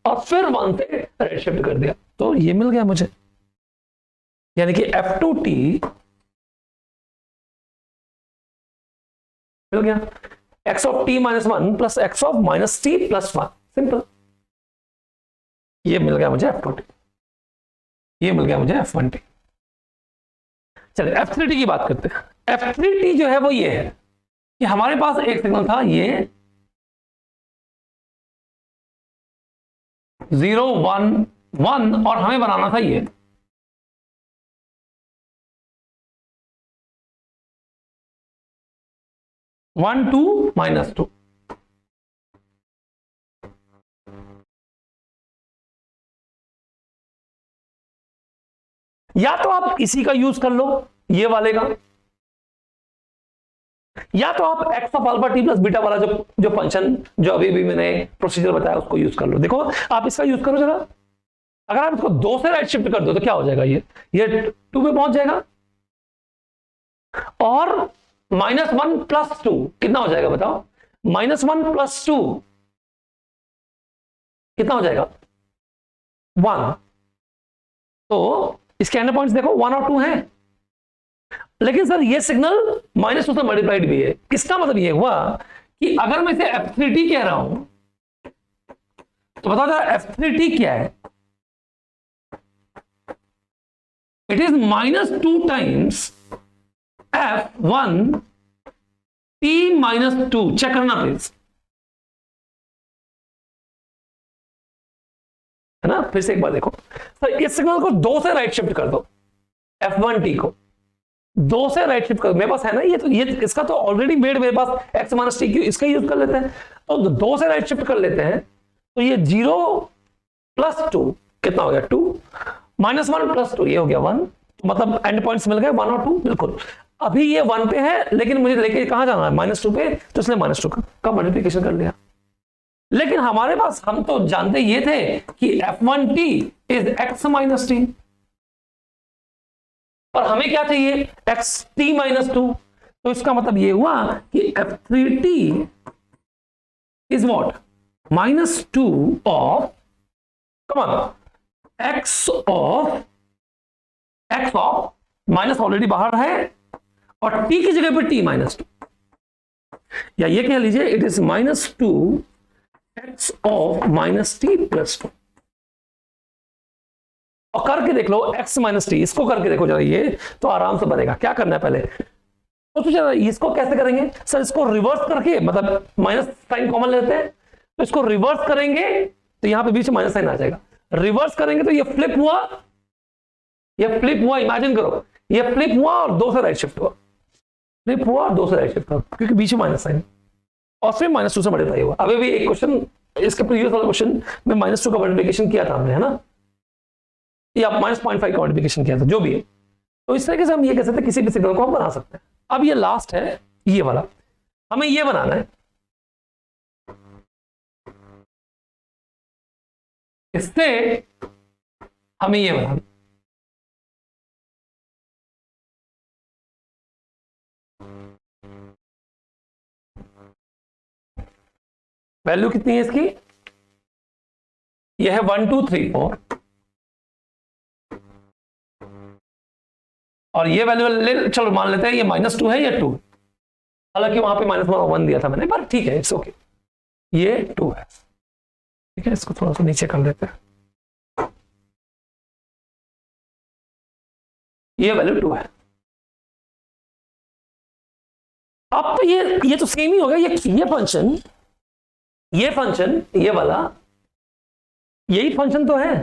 और फिर 1 से राइट शिफ्ट कर दिया, तो ये मिल गया मुझे। यानी कि F2t मिल गया x of t minus 1 plus x of minus T plus 1। Simple, ये मिल गया मुझे F2t, ये मिल गया मुझे F1t। चलिए F3t की बात करते हैं। F3t जो है वो ये है कि हमारे पास एक सिग्नल था ये 0 1 1 और हमें बनाना था ये 1 2 माइनस 2। या तो आप इसी का यूज कर लो, ये वाले का, या तो आप x of alpha t plus beta वाला जो फंक्शन जो अभी मैंने प्रोसीजर बताया उसको यूज कर लो। देखो आप इसका यूज करो जरा, अगर आप इसको 2 से राइट शिफ्ट कर दो तो क्या हो जाएगा? ये 2 पे पहुंच जाएगा और माइनस 1 प्लस 2 कितना हो जाएगा बताओ? माइनस 1 प्लस 2 कितना हो जाएगा? 1। तो इसके एंड पॉइंट्स देखो 1 और 2 हैं, लेकिन सर ये सिग्नल माइनस 2 से मल्टीप्लाइड भी है। इसका मतलब ये हुआ कि अगर मैं इसे F3t कह रहा हूं तो बता दो F3t क्या है? It is minus 2 times F1 t minus 2। Check करना प्लीज, है ना? फिर से एक बार देखो सर, इस सिग्नल को 2 से राइट शिफ्ट कर दो, F1t को 2 से राइट शिफ्ट कर, मेरे पास है ना ये, तो ये इसका तो ऑलरेडी मेड मेरे पास x माइनस टी, इसका यूज कर लेते हैं। तो 2 से राइट शिफ्ट कर लेते हैं तो ये 0 प्लस 2 कितना हो गया? 2 माइनस 1 प्लस 2 ये हो गया 1। तो मतलब एंड पॉइंट्स मिल गए 1 और 2। बिल्कुल, अभी ये 1 पे है लेकिन मुझे लेके कहां जाना है? माइनस 2 पे, तो इसने माइनस 2 का मल्टीप्लिकेशन कर लिया। लेकिन हमारे पास, हम तो जानते ये थे कि F1t is x minus T, और हमें क्या चाहिए? xt minus 2। तो इसका मतलब ये हुआ कि F3t is what? Minus 2 of, come on, x of minus already बाहर है और टी की जगह पर टी माइनस 2, या ये कह लीजिए it is -2 x of minus T plus 2। और करके देख लो x माइनस टी, इसको करके देखो जरा, ये तो आराम से बनेगा। क्या करना है पहले तो जरा इसको कैसे करेंगे सर, इसको रिवर्स करके, मतलब माइनस साइन कॉमन लेते हैं तो इसको रिवर्स करेंगे तो यहां पे बीच में माइनस साइन आ जाएगा। रिवर्स करेंगे तो ये फ्लिप हुआ, ये फ्लिप हुआ, इमेजिन करो ये फ्लिप हुआ और 2 से राइट शिफ्ट हुआ, फ्लिप हुआ और 2 से राइट शिफ्ट हुआ, क्योंकि बीच में माइनस साइन, और फिर -2 से मल्टीप्लाई हुआ। अभी भी एक क्वेश्चन, इसके प्रीवियस वाला क्वेश्चन में -2 का मल्टीप्लिकेशन किया था हमने, है ना, या -0.5 का मल्टीप्लिकेशन किया था, जो भी है। तो इस तरीके से हम ये कह सकते हैं किसी भी सिग्नल को हम बना सकते हैं। अब ये लास्ट है ये वाला, हमें ये बनाना है, इससे हमें ये बनाना, वैल्यू कितनी है इसकी, ये है 1 2 3 4, और ये वैल्यू चलो मान लेते हैं ये -2 है या 2, हालांकि वहां पे -1 दिया था मैंने, पर ठीक है, इट्स ओके, ये 2 है, ठीक है। इसको थोड़ा सा नीचे कर लेते हैं, ये वैल्यू 2 है। अब तो ये तो सेम ही होगा, ये फंक्शन, ये वाला, यही फंक्शन तो है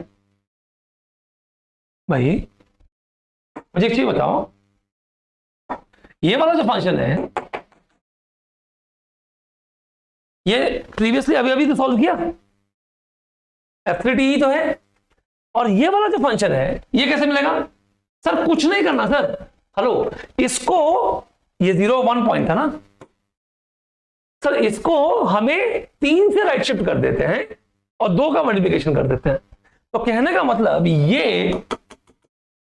भाई। मुझे एक चीज बताओ, ये वाला जो फंक्शन है ये प्रीवियसली अभी तो सॉल्व किया, f3t ही तो है, और ये वाला जो फंक्शन है ये कैसे मिलेगा सर, कुछ नहीं करना सर, हेलो, इसको, ये 0 1 पॉइंट था ना सर, इसको हमें 3 से राइट शिफ्ट कर देते हैं और 2 का मल्टीप्लिकेशन कर देते हैं। तो कहने का मतलब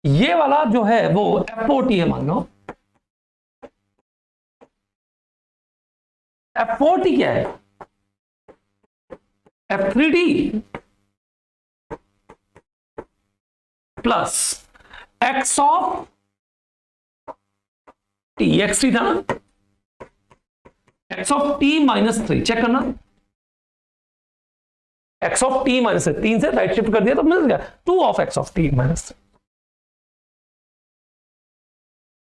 ये वाला जो है वो F4t है, मान लो F4t क्या है, F3t plus x of t, xt था ना, x ऑफ t -3, चेक करना, x ऑफ t -3, 3 से राइट शिफ्ट कर दिया तो मिल गया 2 ऑफ x ऑफ t -3।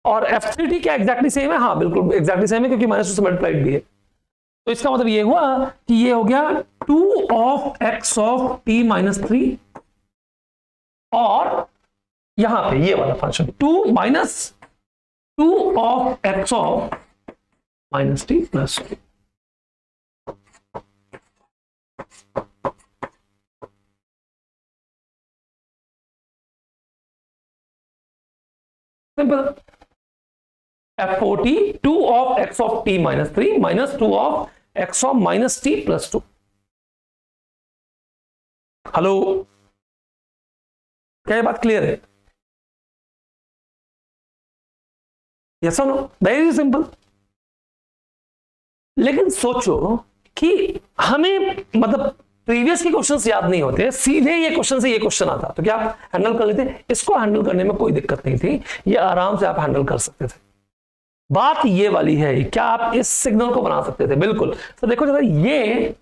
और F3t क्या एग्जैक्टली सेम है, हाँ बिल्कुल एग्जैक्टली सेम है, क्योंकि -2 से मल्टीप्लाइड भी है। तो इसका मतलब ये हुआ कि ये हो गया 2 ऑफ x ऑफ t -3, और यहां पे ये वाला function 2 of x of -t plus 2। Simple, F4t 2 of x of t -3 minus 2 of x of -t plus 2। Hello, क्या ये बात क्लियर है? यस और नो? Very simple. लेकिन सोचो कि हमें मतलब प्रीवियस के क्वेश्चंस याद नहीं होते, सीधे ये क्वेश्चन से ये क्वेश्चन आता तो क्या आप हैंडल कर लेते? इसको हैंडल करने में कोई दिक्कत नहीं थी, ये आराम से आप हैंडल कर सकते थे। बात ये वाली है, क्या आप इस सिग्नल को बना सकते थे? बिल्कुल। तो देखो जरा, ये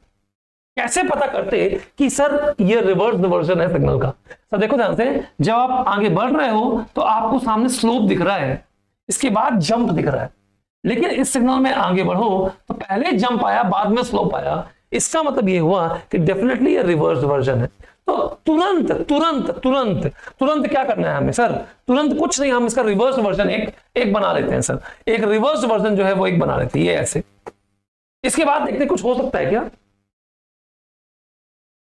कैसे पता करते कि सर ये रिवर्स वर्जन है सिग्नल का? सर देखो ध्यान से, जब आप आगे बढ़ रहे हो तो आपको सामने स्लोप दिख रहा है, इसके बाद जंप दिख रहा है, लेकिन इस सिग्नल में आगे बढ़ो तो पहले जंप आया बाद में स्लोप आया। इसका मतलब ये हुआ कि डेफिनेटली ये रिवर्स वर्जन है। तो तुरंत तुरंत तुरंत तुरंत क्या करना है हमें? सर तुरंत कुछ नहीं, हम इसका रिवर्स वर्जन एक बना लेते हैं। सर एक रिवर्स वर्जन जो है वो एक बना लेते हैं, ये ऐसे। इसके बाद देखते कुछ हो सकता है क्या?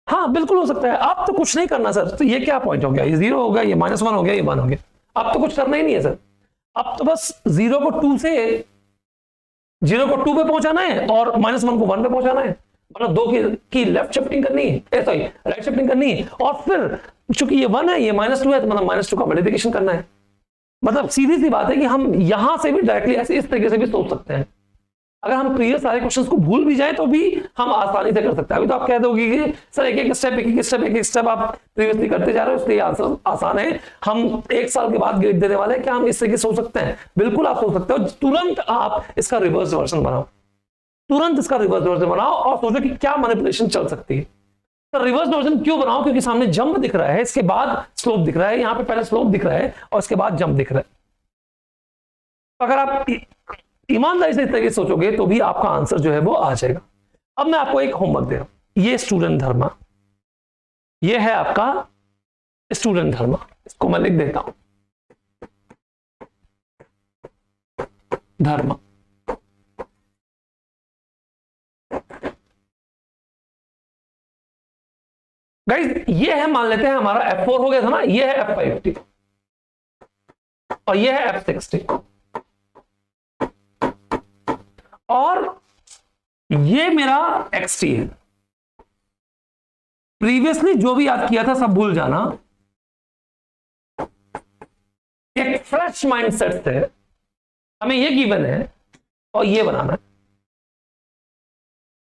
हाँ बिल्कुल हो सकता है। अब तो कुछ नहीं करना सर, तो ये क्या पॉइंट हो गया? ये 0 हो गया, ये -1 हो गया, ये 1 हो गया। अब तो कुछ करना ही नहीं है सर, अब तो बस 0 को 2 पे पहुंचाना है और -1 को 1 पे पहुंचाना है, मतलब 2 की लेफ्ट शिफ्टिंग करनी है, सॉरी राइट शिफ्टिंग करनी है, और फिर चूंकि ये 1 है, ये -2 है, तो मतलब -2 का मल्टीप्लिकेशन करना है। मतलब सीधी सी बात है कि हम यहां से भी डायरेक्टली ऐसे इस तरीके से भी सोच सकते हैं। अगर हम प्रीवियस सारे क्वेश्चंस को भूल भी जाए तो भी हम आसानी से कर सकते हैं। अभी तो आप कह दोगे कि सर एक एक स्टेप आप प्रीवियसली करते जा रहे हो इसलिए आंसर आसान है, हम एक साल के बाद ग्रेड देने वाले हैं, क्या हम इस तरीके सोच सकते हैं? बिल्कुल आप सोच सकते हो। तुरंत आप इसका रिवर्स वर्जन बनाओ, तुरंत इसका रिवर्स वर्जन बनाओ और सोचो कि क्या मैनिपुलेशन चल सकती है। तो रिवर्स वर्जन क्यों बनाओ? क्योंकि सामने जंप दिख रहा है, इसके बाद स्लोप दिख रहा है, यहां पे पहले स्लोप दिख रहा है और इसके बाद जंप दिख रहा है। अगर आप ईमानदारी से इस तरीके से सोचोगे तो भी आपका आंसर जो है वो आ जाएगा। अब मैं आपको एक होमवर्क दे रहा हूं, ये स्टूडेंट धर्मा, ये है आपका स्टूडेंट धर्मा, इसको मैं लिख देता हूं धर्मा। गाइस ये है, मान लेते हैं हमारा F4 हो गया था ना, ये है F50 और ये है F60 और ये मेरा XT है। प्रीवियसली जो भी याद किया था सब भूल जाना, एक फ्रेश माइंडसेट से हमें ये गिवन है और ये बनाना है,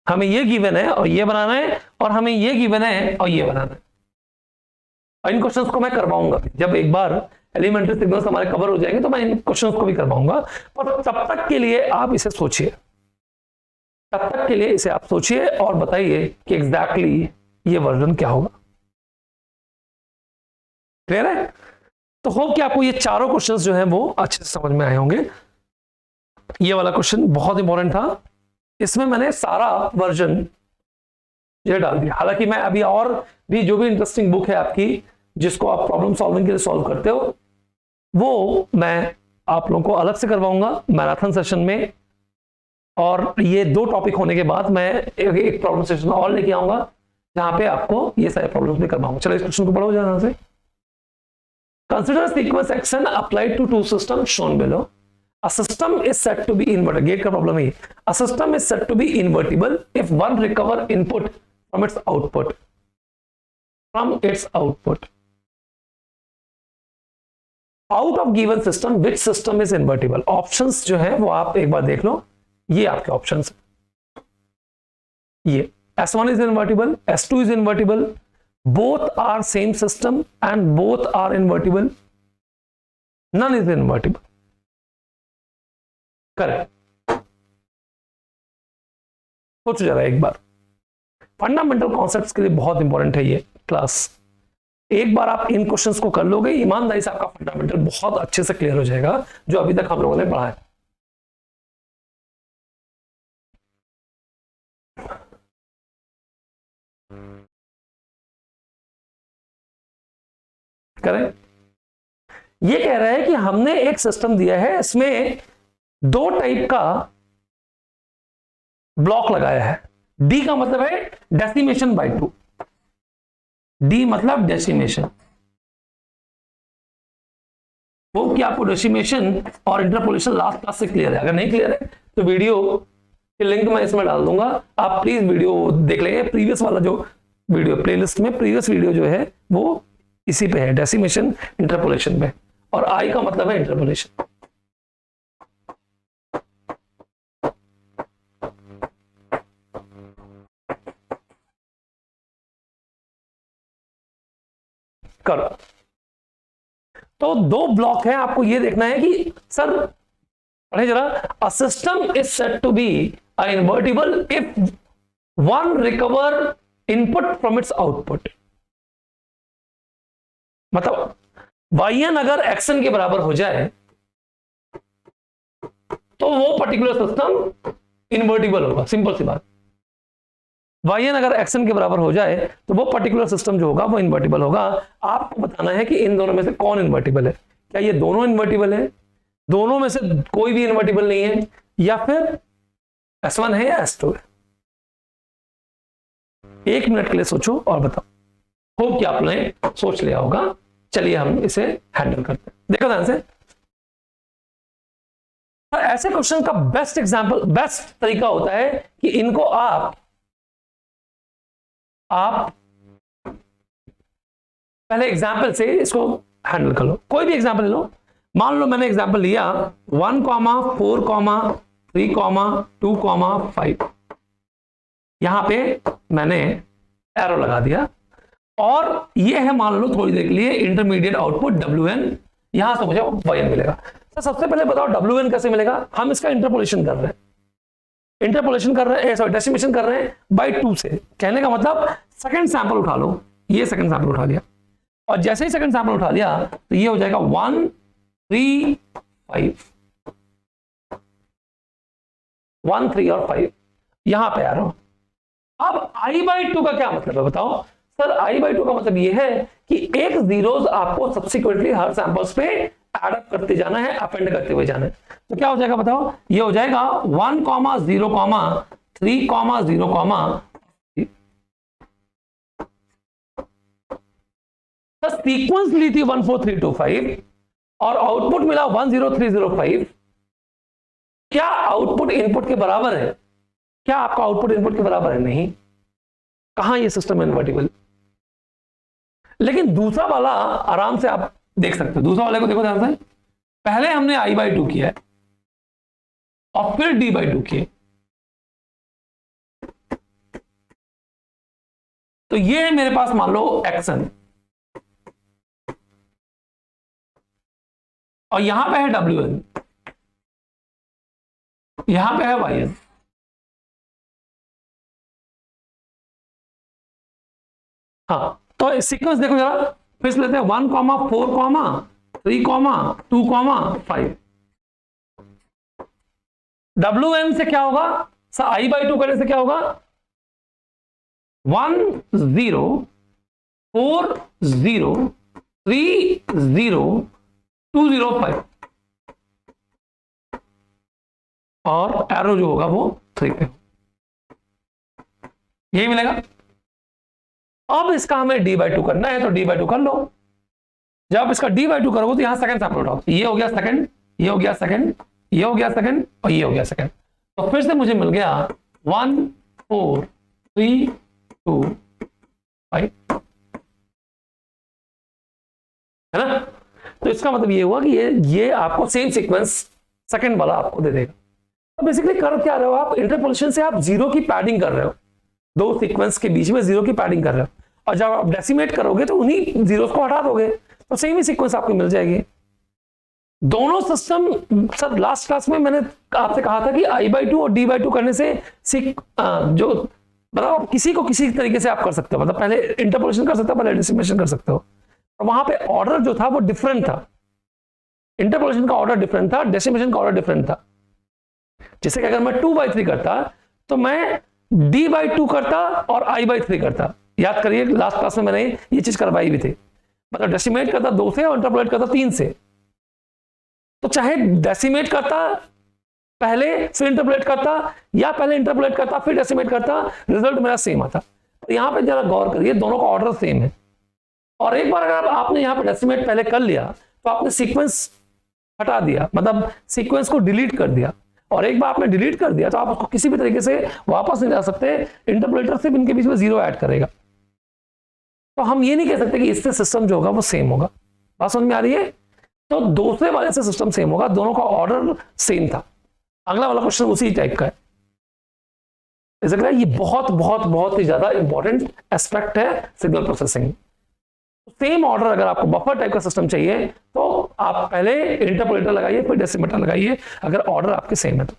हमें ये गिवन है और ये बनाना है, और हमें ये गिवन है और ये बनाना है। और इन क्वेश्चंस को मैं करवाऊंगा जब एक बार एलिमेंट्री सिग्नल्स हमारे कवर हो जाएंगे तो मैं इन क्वेश्चंस को भी करवाऊंगा। और तब तक के लिए आप इसे सोचिए, तब तक के लिए इसे आप सोचिए और बताइए कि एग्जैक्टली ये वर्जन क्या होगा। क्लियर है? तो होप कि आपको ये चारों क्वेश्चंस जो हैं वो अच्छे से समझ में आए होंगे। ये वाला क्वेश्चन बहुत इंपॉर्टेंट था, इसमें मैंने सारा वर्जन ये डाल दिया। हालांकि मैं अभी और भी जो भी इंटरेस्टिंग बुक है आपकी जिसको आप प्रॉब्लम सॉल्विंग के लिए सॉल्व करते हो वो मैं आप लोगों को अलग से करवाऊंगा मैराथन सेशन में। और ये 2 टॉपिक होने के बाद मैं एक प्रॉब्लम सेशन और लेके आऊंगा जहां पे आपको ये सारे प्रॉब्लम्स भी करवाऊंगा। चलो इस क्वेश्चन को पढ़ो जहां से। Consider sequence action applied to 2 system shown below. A system is said to be invertible. Gate का प्रॉब्लम है। A system is said to be invertible if one recover input from its output. From its output. Out of given system, which system is invertible? Options जो है वो आप एक बार देख लो। ये आपके ऑप्शंस हैं। ये S1 is invertible, S2 is invertible. Both are same system and both are invertible. None is invertible. Correct. सोचो जरा एक बार, फंडामेंटल कॉन्सेप्ट्स के लिए बहुत इंपॉर्टेंट है ये क्लास। एक बार आप इन क्वेश्चंस को कर लोगे ईमानदारी से आपका फंडामेंटल बहुत अच्छे से क्लियर हो जाएगा जो अभी तक हम लोगों ने पढ़ा है। करें, ये कह रहा है कि हमने एक सिस्टम दिया है, इसमें 2 टाइप का ब्लॉक लगाया है। डी का मतलब है डेसिमेशन बाय 2, डी मतलब डेसिमेशन। वो कि आपको डेसिमेशन और इंटरपोलेशन लास्ट क्लास से क्लियर है। अगर नहीं क्लियर है तो वीडियो के लिंक मैं इसमें डाल दूंगा, आप प्लीज वीडियो देख लेंगे। प्रीवियस वाला जो वीडियो प्लेलिस्ट में प्रीवियस वीडियो जो है वो इसी पे है, डेसिमेशन इंटरपोलेशन पे। और आई का मतलब है इंटरपोलेशन। करो तो 2 ब्लॉक है, आपको ये देखना है कि सर पढ़े जरा। A system is said to be a invertible if one recover input from its output. मतलब yn अगर xn के बराबर हो जाए तो वो पर्टिकुलर सिस्टम इन्वर्टिबल होगा। सिंपल सी बात, yn अगर xn के बराबर हो जाए तो वो पर्टिकुलर सिस्टम जो होगा वो इन्वर्टिबल होगा। आपको बताना है कि इन दोनों में से कौन इन्वर्टिबल है। क्या ये दोनों इन्वर्टिबल है, दोनों में से कोई भी इन्वर्टिबल नहीं है, या फिर S1 है या S2 है? 1 मिनट के लिए सोचो और बताओ। होप कि आपने सोच लिया होगा। चलिए हम इसे हैंडल करते हैं। देखो ध्यान से, ऐसे क्वेश्चन का बेस्ट एग्जांपल, बेस्ट तरीका होता है कि इनको आप पहले एग्जाम्पल से इसको हैंडल कर लो। कोई भी एग्जाम्पल ले लो। मान लो मैंने एग्जाम्पल लिया 1, 4, 3,2,5 यहां पे मैंने एरो लगा दिया और ये है मान लो थोड़ी देर के लिए इंटरमीडिएट आउटपुट WN, यहां से मुझे YN मिलेगा। तो सबसे पहले बताओ WN कैसे मिलेगा। हम इसका इंटरपोलेशन कर रहे हैं, सॉरी डेसिमेशन कर रहे हैं बाई 2 से। कहने का मतलब सेकंड सैंपल उठा लो, ये सेकंड सैंपल उठा लिया और जैसे ही सेकंड सैंपल उठा लिया तो ये हो जाएगा 1, 3, 5, 1, 3 और 5 यहां पे आ रहा हूं। अब I/2 का क्या मतलब है बताओ सर। I/2 का मतलब ये है कि एक जीरोस आपको सब्सिक्वेंटली हर सैंपल्स पे एड अप करते जाना है, अपेंड करते हुए जाना है। तो क्या हो जाएगा बताओ, ये हो जाएगा 1, 0, 3, 0, सीक्वेंस ली थी 1, 4, 3, 2, 5 और आउटपुट मिला 1, 0, 3, 0, 5। क्या आउटपुट इनपुट के बराबर है? क्या आपका आउटपुट इनपुट के बराबर है? नहीं। कहां ये सिस्टम इनवर्टिबल। लेकिन दूसरा वाला आराम से आप देख सकते हो। दूसरा वाले को देखो ध्यान से, पहले हमने I/2 किया है और फिर D/2 किए, तो ये है मेरे पास मान लो XN और यहां पे है WN, यहां पे है YN। हाँ तो सीक्वेंस देखो जरा फिर से लेते हैं 1, 4, 3, 2, 5। WN से क्या होगा सर? I/2 करने से क्या होगा? 1, 0, 4, 0, 3, 0, 2, 0, 5 और एरो जो होगा वो 3 पे, यही मिलेगा। अब इसका हमें D/2 करना है तो D/2 कर लो। जब इसका D/2 करोगे तो यहां सेकंड सैंपल उठाओ, ये हो गया सेकंड, ये हो गया सेकंड, ये हो गया सेकंड और ये हो गया सेकंड। तो फिर से मुझे मिल गया 1, 4, 3, 2, 5, है ना। तो इसका मतलब ये हुआ कि ये आपको सेम सीक्वेंस सेकंड वाला आपको दे देगा। तो बेसिकली कर क्या रहे हो आप? इंटरपोलेशन से आप जीरो की पैडिंग कर रहे हो, दो सीक्वेंस के बीच में जीरो की पैडिंग कर रहे हो और जब आप डेसिमेट करोगे तो उन्हीं जीरोस को हटा दोगे तो सेम ही सीक्वेंस आपको मिल जाएगी। दोनों सिस्टम सर लास्ट क्लास में मैंने आपसे कहा था कि I/2 और D/2 करने से जो मतलब किसी को किसी तरीके से आप कर सकते हो, मतलब पहले इंटरपोलेशन कर सकते हो, पहले डेसिमेशन कर सकते हो। और वहां पे ऑर्डर जो था वो डिफरेंट था, इंटरपोलेशन का ऑर्डर डिफरेंट था, डेसिमेशन का ऑर्डर डिफरेंट था। जैसे कि अगर मैं 2/3 करता तो मैं D/2 करता और I/3 करता। याद करिए लास्ट क्लास में मैंने ये चीज करवाई भी थी, मतलब डेसिमेट करता 2 से और इंटरपोलेट करता 3 से। तो चाहे डेसिमेट करता पहले फिर इंटरपोलेट करता या पहले इंटरपोलेट करता फिर डेसिमेट करता, रिजल्ट मेरा सेम आता। तो यहां पे जरा गौर करिए, दोनों का ऑर्डर सेम है। और एक बार अगर आपने यहां पे डेसिमेट पहले कर लिया तो आपने सीक्वेंस हटा दिया, मतलब सीक्वेंस को डिलीट कर दिया। और एक बार आपने डिलीट कर दिया तो आप उसको किसी भी तरीके से वापस नहीं ला सकते, इंटरपोलेटर सिर्फ इनके बीच में 0 ऐड करेगा। तो हम ये नहीं कह सकते कि इससे सिस्टम जो होगा वो सेम होगा। बात समझ में आ रही है? तो दूसरे वाले से सिस्टम सेम होगा, दोनों का ऑर्डर सेम था। अगला वाला क्वेश्चन उसी टाइप का है। ये बहुत बहुत बहुत ही ज्यादा इंपॉर्टेंट एस्पेक्ट है सिग्नल प्रोसेसिंग। सेम ऑर्डर अगर आपको बफर टाइप का सिस्टम चाहिए तो आप पहले इंटरपोलेटर लगाइए फिर डेसिमेटर लगाइए, अगर ऑर्डर आपके सेम है तो।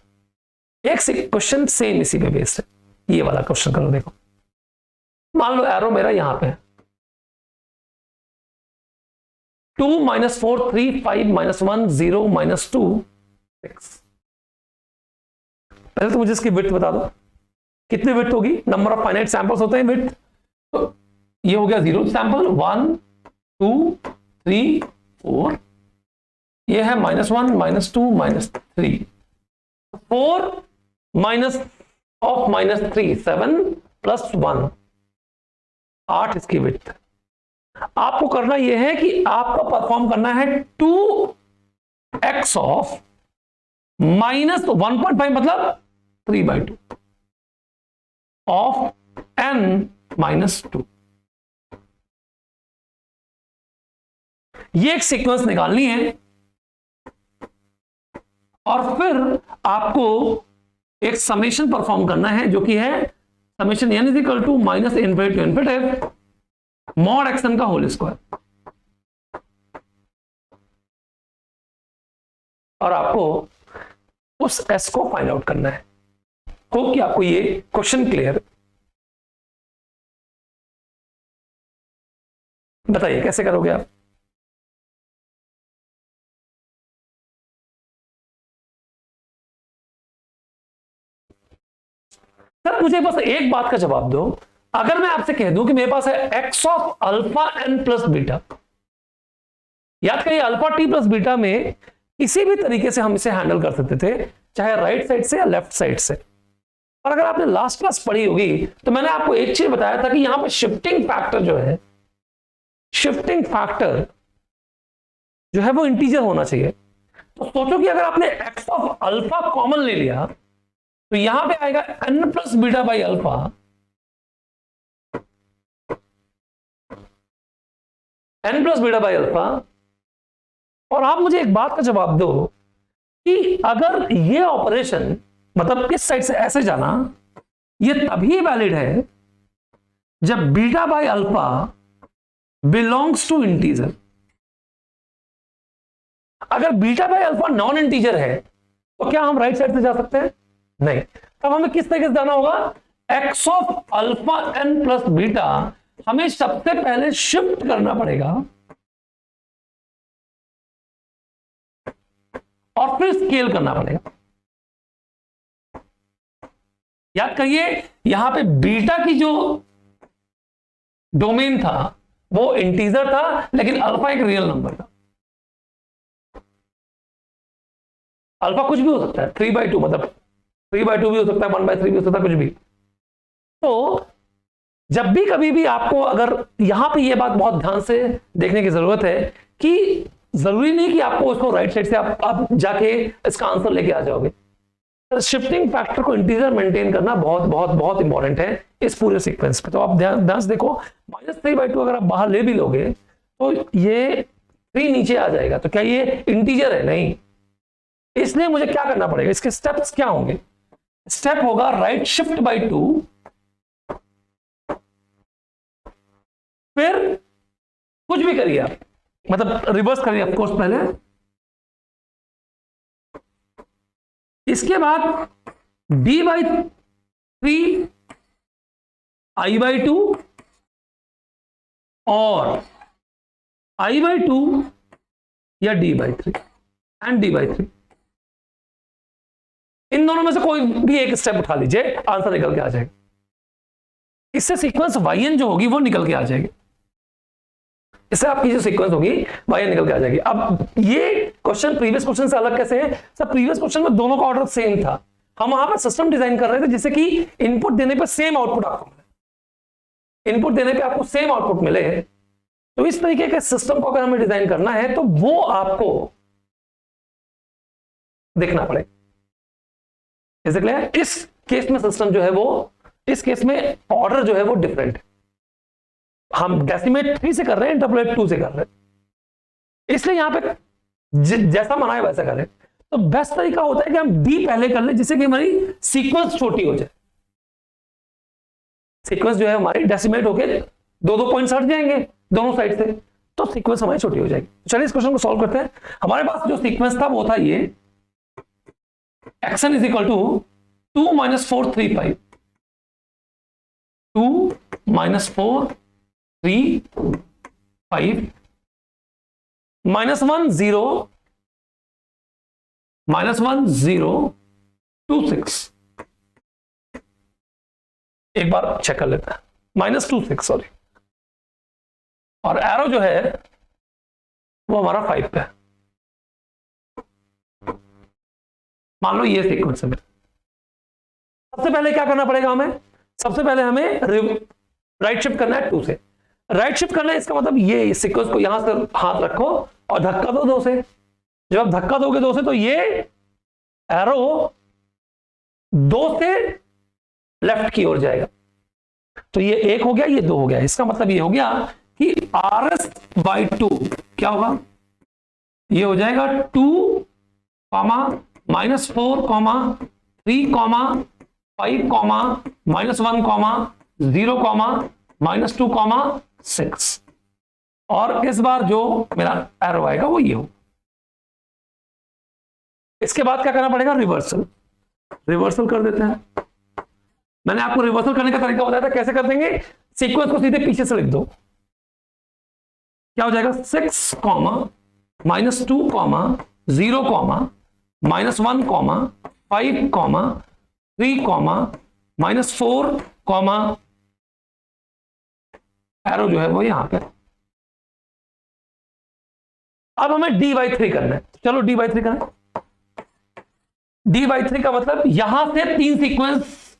एक क्वेश्चन सेम इसी पे बेस्ड है, ये वाला क्वेश्चन करो। देखो मान लो एरो मेरा यहां पे है 2, -4, 3, 5, -1, 0, -2, 6। पहले तो मुझे इसकी विड्थ बता दो, कितनी विड्थ होगी? नंबर ऑफ फाइनाइट सैंपल्स होते हैं विड्थ। तो ये हो गया 0 सैंपल, 1, 2, 3, 4। ये है -1, -2, -3, 4 -3, 7 + 1, 8 इसकी विड्थ। आपको करना यह है कि आपको परफॉर्म करना है 2x ऑफ -1.5 मतलब 3/2 ऑफ n -2। ये एक सीक्वेंस निकालनी है और फिर आपको एक समेशन परफॉर्म करना है जो कि है summation n is equal to minus infinity to infinity mod x n का होल स्क्वायर। और आपको उस s को फाइंड आउट करना है। होप कि आपको ये क्वेश्चन क्लियर। बताइए कैसे करोगे आप? सर मुझे बस एक बात का जवाब दो, अगर मैं आपसे कह दूं कि मेरे पास है x of alpha n plus beta, याद करिए अल्फा t प्लस बीटा में किसी भी तरीके से हम इसे हैंडल कर सकते थे, चाहे राइट साइड से या लेफ्ट साइड से। और अगर आपने लास्ट क्लास पढ़ी होगी तो मैंने आपको एक चीज बताया था कि यहां पर शिफ्टिंग फैक्टर जो है, शिफ्टिंग फैक्टर जो है वो इंटीजर होना चाहिए। तो सोचो कि अगर आपने x ऑफ अल्फा कॉमन ले लिया तो यहां पे आएगा n plus beta by alpha, n plus beta by alpha. और आप मुझे एक बात का जवाब दो कि अगर ये ऑपरेशन मतलब इस साइड से ऐसे जाना, ये तभी वैलिड है जब beta by alpha belongs to integer. अगर beta by alpha non integer है तो क्या हम राइट साइड से जा सकते हैं? नहीं। तब हमें किस तरीके से जाना होगा? X of alpha n plus beta हमें सबसे पहले शिफ्ट करना पड़ेगा और फिर स्केल करना पड़ेगा। याद करिए यहां पे बीटा की जो डोमेन था वो इंटीजर था, लेकिन अल्फा एक रियल नंबर था। अल्फा कुछ भी हो सकता है, 3/2 मतलब 3/2 भी हो सकता है, 1/3 भी हो सकता है, कुछ भी। तो जब भी कभी भी आपको, अगर यहां पे ये बात बहुत ध्यान से देखने की जरूरत है कि जरूरी नहीं कि आपको उसको राइट साइड से आप जाके इसका आंसर लेके आ जाओगे। शिफ्टिंग फैक्टर को इंटीजर मेंटेन करना बहुत बहुत बहुत इंपॉर्टेंट है इस पूरे सीक्वेंस पे। तो आप ध्यान से देखो, -3/2 अगर आप बाहर ले भी लोगे तो ये 3 नीचे आ जाएगा। तो क्या ये इंटीजर है? नहीं। इसलिए मुझे क्या करना पड़ेगा, इसके स्टेप्स क्या होंगे? स्टेप होगा राइट शिफ्ट बाई 2, फिर कुछ भी करिए आप, मतलब रिवर्स करिए ऑफकोर्स पहले, इसके बाद d/3 i/2 और i/2 या d/3 एंड d/3, इन दोनों में से कोई भी एक स्टेप उठा लीजिए, आंसर निकल के आ जाएगा। इससे सीक्वेंस yn जो होगी वो निकल के आ जाएगी। इससे आपकी जो सीक्वेंस होगी yn निकल के आ जाएगी। अब ये क्वेश्चन प्रीवियस क्वेश्चन से अलग कैसे है? सब प्रीवियस क्वेश्चन में दोनों का ऑर्डर सेम था। हम वहां पर सिस्टम डिजाइन कर रहे थे जिससे कि इनपुट देने पर सेम आउटपुट आपको मिले, इनपुट देने पे आपको सेम आउटपुट मिले। तो इस तरीके के सिस्टम को अगर हमें डिजाइन करना है तो वो आपको देखना पड़ेगा। इस केस में सिस्टम जो है वो, इस केस में ऑर्डर जो है वो डिफरेंट है। हम डेसिमेट 3 से कर रहे हैं, इंटरपोलेट 2 से कर रहे हैं, इसलिए यहां पे जैसा मना है वैसा करें। तो बेस्ट तरीका होता है कि हम डी पहले कर ले जिससे कि हमारी सीक्वेंस छोटी हो जाए। सीक्वेंस जो है हमारी डेसिमेट होके 2-2 पॉइंट्स हट जाएंगे दोनों साइड से, तो सीक्वेंस हमारी छोटी हो जाएगी। चलिए इस क्वेश्चन को सॉल्व करते हैं। हमारे पास जो सीक्वेंस था वो था ये xn इज इक्वल टू 2 - 4 3 5, 2 - 4 3 5, -1 0 -1 0 2 6। एक बार चेक कर लेते हैं, -2 6 सॉरी, और एरो जो है वो हमारा 5 पे है। मान लो ये सीक्वेंस है। सबसे पहले क्या करना पड़ेगा हमें? सबसे पहले हमें राइट शिफ्ट करना है 2 से। राइट शिफ्ट करना है इसका मतलब ये सीक्वेंस को यहां से हाथ रखो और धक्का दो 2 से। जब आप धक्का दोगे 2 से तो ये एरो 2 से लेफ्ट की ओर जाएगा। तो ये 1 हो गया, ये 2 हो गया। इसका मतलब ये हो गया कि RS/2 क्या होगा? ये हो जाएगा 2, -4, -3, -5, -1, -0, -2, -6। और इस बार जो मेरा एरो आएगा वो ये हो। इसके बाद क्या करना पड़ेगा? रिवर्सल। रिवर्सल कर देते हैं। मैंने आपको रिवर्सल करने का तरीका बताया था, कैसे कर देंगे? सीक्वेंस को सीधे पीछे से लिख दो। क्या हो जाएगा? 6, -2, -0, -1, -5, -3, -4, एरो जो है वो यहां पे। अब हमें d/3 करना है। चलो d/3 करना है। d/3 का मतलब यहां से 3 सीक्वेंस,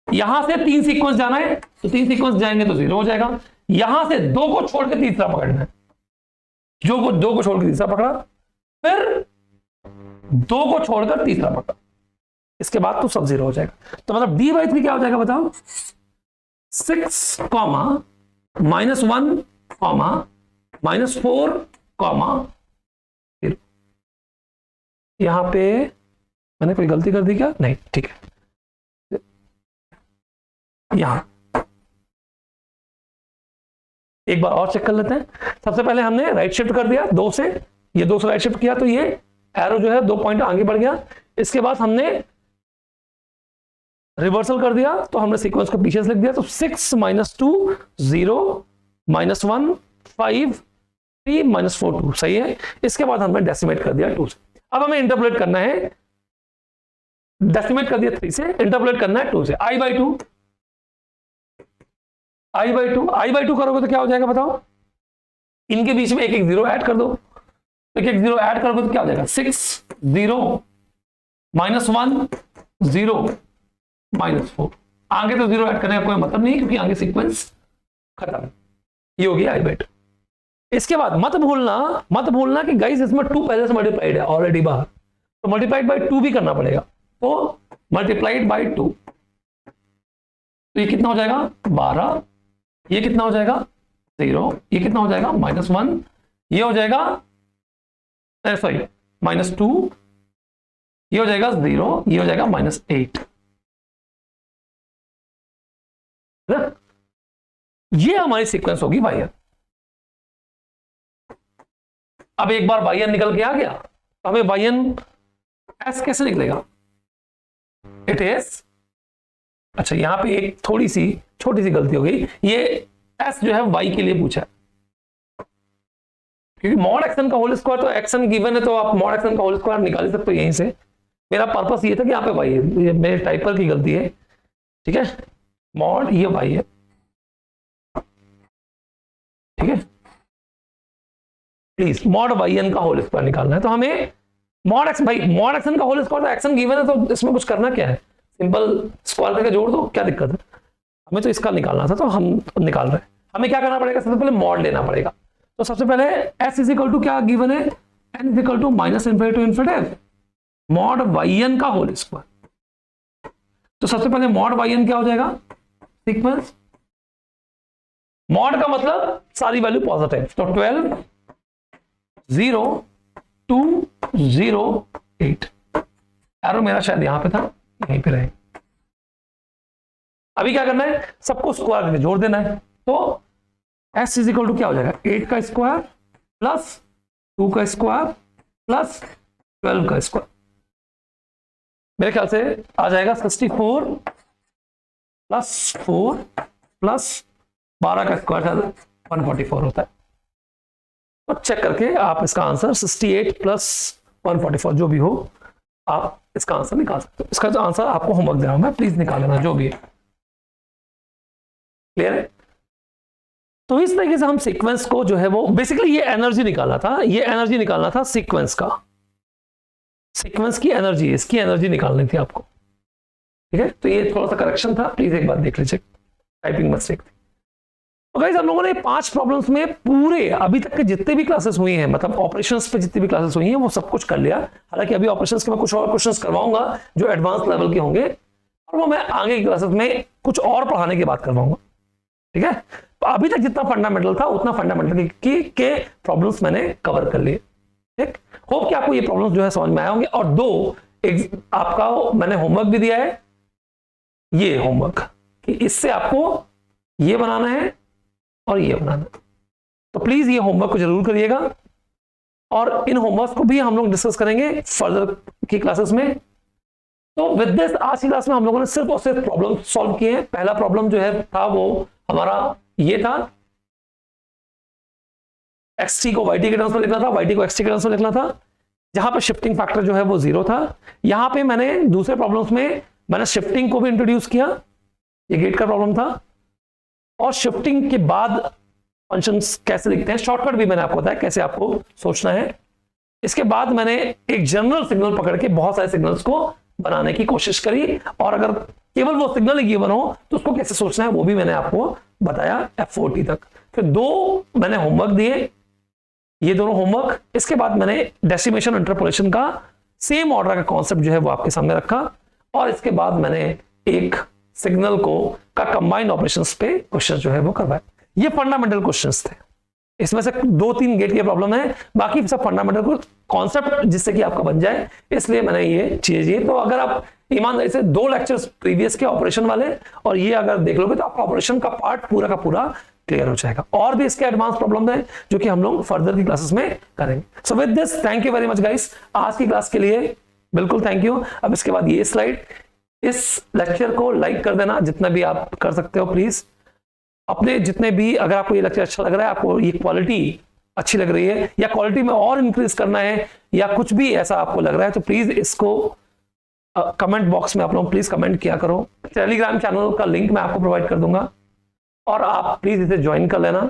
यहां से 3 सीक्वेंस जाना है, तो 3 सीक्वेंस जाएंगे तो 0 हो जाएगा। यहां से 2 को छोड़ के तीसरा पकड़ना है, 2 को छोड़कर तीसरा पकड़ा, फिर 2 को छोड़कर तीसरा पकड़ा, इसके बाद तो सब 0 हो जाएगा। तो मतलब d/3 क्या हो जाएगा बताओ? 6, -1, -4, यहां पे मैंने कोई गलती कर दी क्या? नहीं, ठीक है। यहां एक बार और चेक कर लेते हैं। सबसे पहले हमने राइट शिफ्ट कर दिया 2 से, ये 2 से राइट शिफ्ट किया तो ये एरो जो है 2 पॉइंट आगे बढ़ गया। इसके बाद हमने रिवर्सल कर दिया, तो हमने सीक्वेंस को पीछे से लिख दिया। तो 6, -2, 0, -1, 5, 3, -4, 2 सही है। इसके बाद हमने डेसिमेट कर दिया 2 से। अब हमें इंटरपोलेट करना है, डेसिमेट कर दिया 3 से, इंटरपोलेट करना है 2 से। i/2 करोगे तो क्या हो जाएगा बताओ? इनके बीच में एक 0 ऐड कर दो, तो एक 0 ऐड करोगे तो क्या हो जाएगा? 6, 0, -1, 0, -4। आगे तो 0 ऐड करने का कोई मतलब नहीं, क्योंकि आगे सीक्वेंस खत्म। ये हो गया i/2। इसके बाद मत भूलना कि गाइस इसमें 2 पहले से मल्टीप्लाइड है ऑलरेडी बाहर, तो मल्टीप्लाइड बाय 2 भी करना पड़ेगा। तो मल्टीप्लाइड बाय 2, तो ये कितना हो जाएगा? 12। ये कितना हो जाएगा? 0। ये कितना हो जाएगा? -1। ये हो जाएगा सॉरी -2। ये हो जाएगा 0। ये हो जाएगा -8। ये हमारी सीक्वेंस होगी वायर। अब एक बार वाई एन निकल के आ गया, तो हमें वाई एन एस कैसे निकलेगा? इट इज, अच्छा यहां पे एक थोड़ी सी छोटी सी गलती हो गई। ये एस जो है वाई के लिए पूछा है, क्योंकि मॉड एक्सन का होल स्क्वायर तो एक्सन गिवन है, तो आप मॉड एक्सन का होल स्क्वायर निकाल सकते हो यहीं से। मेरा पर्पस ये था कि यहाँ पे वाई है, ये मेरे टाइपर की गलती है, ठीक है। मॉड ये वाई है, ठीक है। प्लीज मॉड वाई एन का होल स्क्वायर निकालना है, तो हमें मॉड एक्स, भाई मॉड एक्सन का होल स्क्वायर तो एक्सन गिवन है, तो इसमें कुछ करना क्या है? सिंपल स्क्वायर करके जोड़ दो, क्या दिक्कत है? हमें तो इसका निकालना था, तो हम निकाल रहे हैं। हमें क्या करना पड़ेगा? सबसे पहले मॉड लेना पड़ेगा। तो सबसे पहले s इज इक्वल टू क्या गिवन है? n is equal to -∞ to ∞ mod y n का होल स्क्वायर। तो सबसे पहले मॉड वाई एन क्या हो जाएगा? सीक्वेंस। मॉड का मतलब सारी वैल्यू पॉजिटिव, तो 12, 0, 2, 0, 8। एरो मेरा शायद यहां पे था, यहीं पे रहे। अभी क्या करना है? सबको स्क्वायर करके जोड़ देना है। तो s इज इक्वल टू क्या हो जाएगा? 8 का स्क्वायर प्लस 2 का स्क्वायर प्लस 12 का स्क्वायर। मेरे ख्याल से आ जाएगा 64 प्लस 4 प्लस 12 का स्क्वायर 144 होता है। तो चेक करके आप इसका आंसर 68 प्लस 144 जो भी हो, आप इसका आंसर निकाल सकते हो। इसका जो आंसर आपको होमवर्क दे रहा हूं मैं, प्लीज निकाल लेना जो भी है। क्लियर है? तो इस तरीके से हम सीक्वेंस को जो है वो बेसिकली ये एनर्जी निकालना था, ये एनर्जी निकालना था सीक्वेंस का, सीक्वेंस की एनर्जी, इसकी एनर्जी निकालनी थी आपको, ठीक है। तो ये थोड़ा सा करेक्शन था, प्लीज एक बार देख लीजिए, टाइपिंग मिस्टेक थी। तो गाइस हम लोगों ने 5 प्रॉब्लम्स में पूरे अभी तक के जितने भी क्लासेस हुई हैं, मतलब ऑपरेशंस पे जितनी भी क्लासेस हुई हैं, वो सब कुछ कर लिया। हालांकि अभी ऑपरेशंस के मैं कुछ और क्वेश्चंस करवाऊंगा जो एडवांस लेवल के होंगे, और वो मैं आगे की क्लासेस में कुछ और पढ़ाने की बात करवाऊंगा, ठीक है। तो अभी तक जितना फंडामेंटल था उतना फंडामेंटल के प्रॉब्लम्स मैंने कवर कर लिए। ठीक, होप कि आपको ये प्रॉब्लम जो है समझ में आए होंगे। और दो आपका मैंने होमवर्क भी दिया है, ये होमवर्क कि इससे आपको ये बनाना है और ये बनाना है, तो प्लीज ये होमवर्क को जरूर करिएगा। और इन होमवर्क को भी हम लोग डिस्कस करेंगे फर्दर की क्लासेस में। तो विद दिस आज की क्लास में हम लोगों ने सिर्फ और सिर्फ प्रॉब्लम सॉल्व किए हैं। पहला प्रॉब्लम जो है था वो हमारा ये था, xt को yt के टर्म्स में लिखना था, yt को xt के टर्म्स में लिखना था, जहां पे शिफ्टिंग फैक्टर जो है वो 0 था। यहां पे मैंने दूसरे प्रॉब्लम्स में मैंने शिफ्टिंग को भी इंट्रोड्यूस किया, ये गेट का प्रॉब्लम था। और शिफ्टिंग के बाद फंक्शंस कैसे लिखते हैं, शॉर्टकट भी मैंने आपको बताया कैसे आपको सोचना है। इसके बाद मैंने एक जनरल सिग्नल पकड़ के बहुत सारे सिग्नल्स को बनाने की कोशिश करी, और अगर केवल वो सिग्नल गिवन हो तो उसको कैसे सोचना है वो भी मैंने आपको बताया F40 तक। फिर दो मैंने होमवर्क दिए, ये दोनों होमवर्क। इसके बाद मैंने डेसिमेशन इंटरपोलेशन का सेम ऑर्डर का कॉन्सेप्ट जो है वो आपके सामने रखा, और इसके बाद मैंने एक सिग्नल को का कंबाइंड ऑपरेशंस पे क्वेश्चन जो है वो करवाए। ये फंडामेंटल क्वेश्चंस थे, इसमें से 2-3 गेट के प्रॉब्लम है, बाकी सब फंडामेंटल कॉन्सेप्ट जिससे कि आपका बन जाए, इसलिए मैंने ये चीजें। तो अगर आप ईमानदारी से 2 लेक्चर्स प्रीवियस के ऑपरेशन वाले और ये अगर देख लोगे तो आपका ऑपरेशन का पार्ट पूरा का पूरा क्लियर हो जाएगा। और भी इसके एडवांस प्रॉब्लम है जो कि हम लोग फर्दर की क्लासेस में करेंगे। So with this thank you very much guys, आज की क्लास के लिए बिल्कुल थैंक यू। अब इसके बाद ये स्लाइड, इस लेक्चर को लाइक कर देना जितना भी आप कर सकते हो प्लीज। अपने जितने भी, अगर आपको ये लेक्चर अच्छा लग रहा है, आपको ये क्वालिटी अच्छी लग रही है, या क्वालिटी में और इंक्रीज करना है, या कुछ भी ऐसा आपको लग रहा है, तो प्लीज इसको कमेंट बॉक्स में आप लोग प्लीज कमेंट किया करो। टेलीग्राम चैनल का लिंक मैं आपको प्रोवाइड कर दूंगा और आप प्लीज इसे ज्वाइन कर लेना।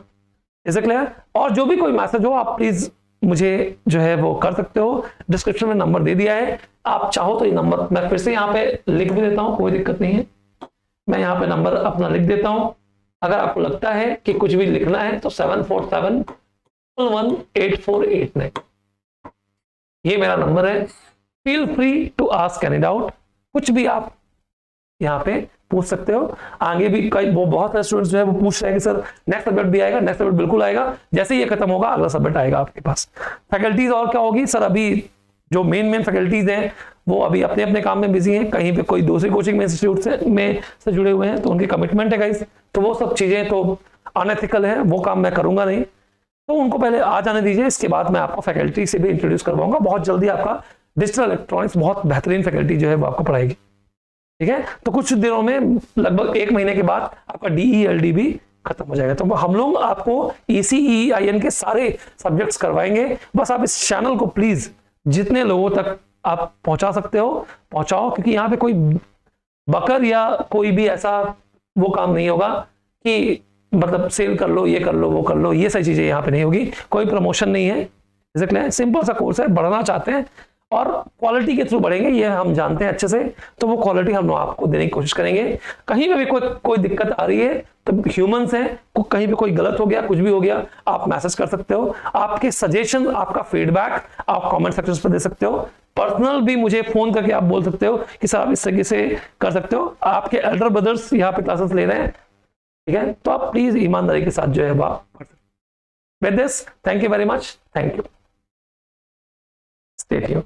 Is it clear? और जो भी कोई मैसेज हो आप प्लीज मुझे जो है वो कर सकते हो, डिस्क्रिप्शन में नंबर दे दिया है, आप चाहो तो ये नंबर मैं फिर से यहाँ पे लिख भी देता हूँ, कोई दिक्कत नहीं है। मैं यहाँ पे नंबर अपना लिख देता हूँ, अगर आपको लगता है कि कुछ भी लिखना है तो 74711848 ये मेरा नंबर है। Feel free to ask any doubt, कुछ भी आप यहाँ पे पूछ सकते हो। आगे भी कई बहुत सारे स्टूडेंट्स जो है वो पूछ रहे हैं कि सर नेक्स्ट सब्जेक्ट भी आएगा, नेक्स्ट सब्जेक्ट बिल्कुल आएगा, जैसे ये खत्म होगा अगला सब्जेक्ट आएगा आपके पास। फैकल्टीज और क्या होगी सर, अभी जो मेन फैकल्टीज हैं वो अभी अपने अपने काम में बिजी हैं, कहीं पे कोई दूसरी कोचिंग में इंस्टीट्यूट से जुड़े हुए हैं, तो उनकी कमिटमेंट है गाइस, तो वो सब चीजें तो अनएथिकल है, वो काम मैं करूंगा नहीं, तो उनको पहले आ जाने दीजिए। इसके बाद मैं आपको फैकल्टी से भी इंट्रोड्यूस करवाऊंगा, बहुत जल्दी आपका डिजिटल इलेक्ट्रॉनिक्स बहुत बेहतरीन फैकल्टी जो है वो आपको पढ़ाएगी, ठीक है। तो कुछ दिनों में लगभग 1 महीने के बाद आपका DELD भी खत्म हो जाएगा, तो हम लोग आपको ECEIN के सारे सब्जेक्ट्स करवाएंगे। बस आप इस चैनल को प्लीज जितने लोगों तक आप पहुंचा सकते हो पहुंचाओ, क्योंकि यहाँ पे कोई बकर या कोई भी ऐसा वो काम नहीं होगा कि मतलब सेल कर लो, ये कर लो, वो कर लो, ये सारी चीजें यहाँ पे नहीं होगी, कोई प्रमोशन नहीं है। सिंपल सा कोर्स है, बढ़ना चाहते हैं और क्वालिटी के थ्रू बढ़ेंगे, ये हम जानते हैं अच्छे से, तो वो क्वालिटी हम लोग आपको देने की कोशिश करेंगे। कहीं पे भी कोई दिक्कत आ रही है तो ह्यूमंस हैं, कहीं पे कोई गलत हो गया, कुछ भी हो गया, आप मैसेज कर सकते हो। आपके सजेशन, आपका फीडबैक आप कमेंट सेक्शन पर दे सकते हो। पर्सनल भी मुझे फोन करके आप बोल सकते हो कि सर आप इस तरीके से कर सकते हो। आपके एल्डर ब्रदर्स यहाँ पे क्लासेस ले रहे हैं, ठीक है, तो आप प्लीज ईमानदारी के साथ जो है वो आप कर सकते हो। With this thank you very much, thank you, stay tuned.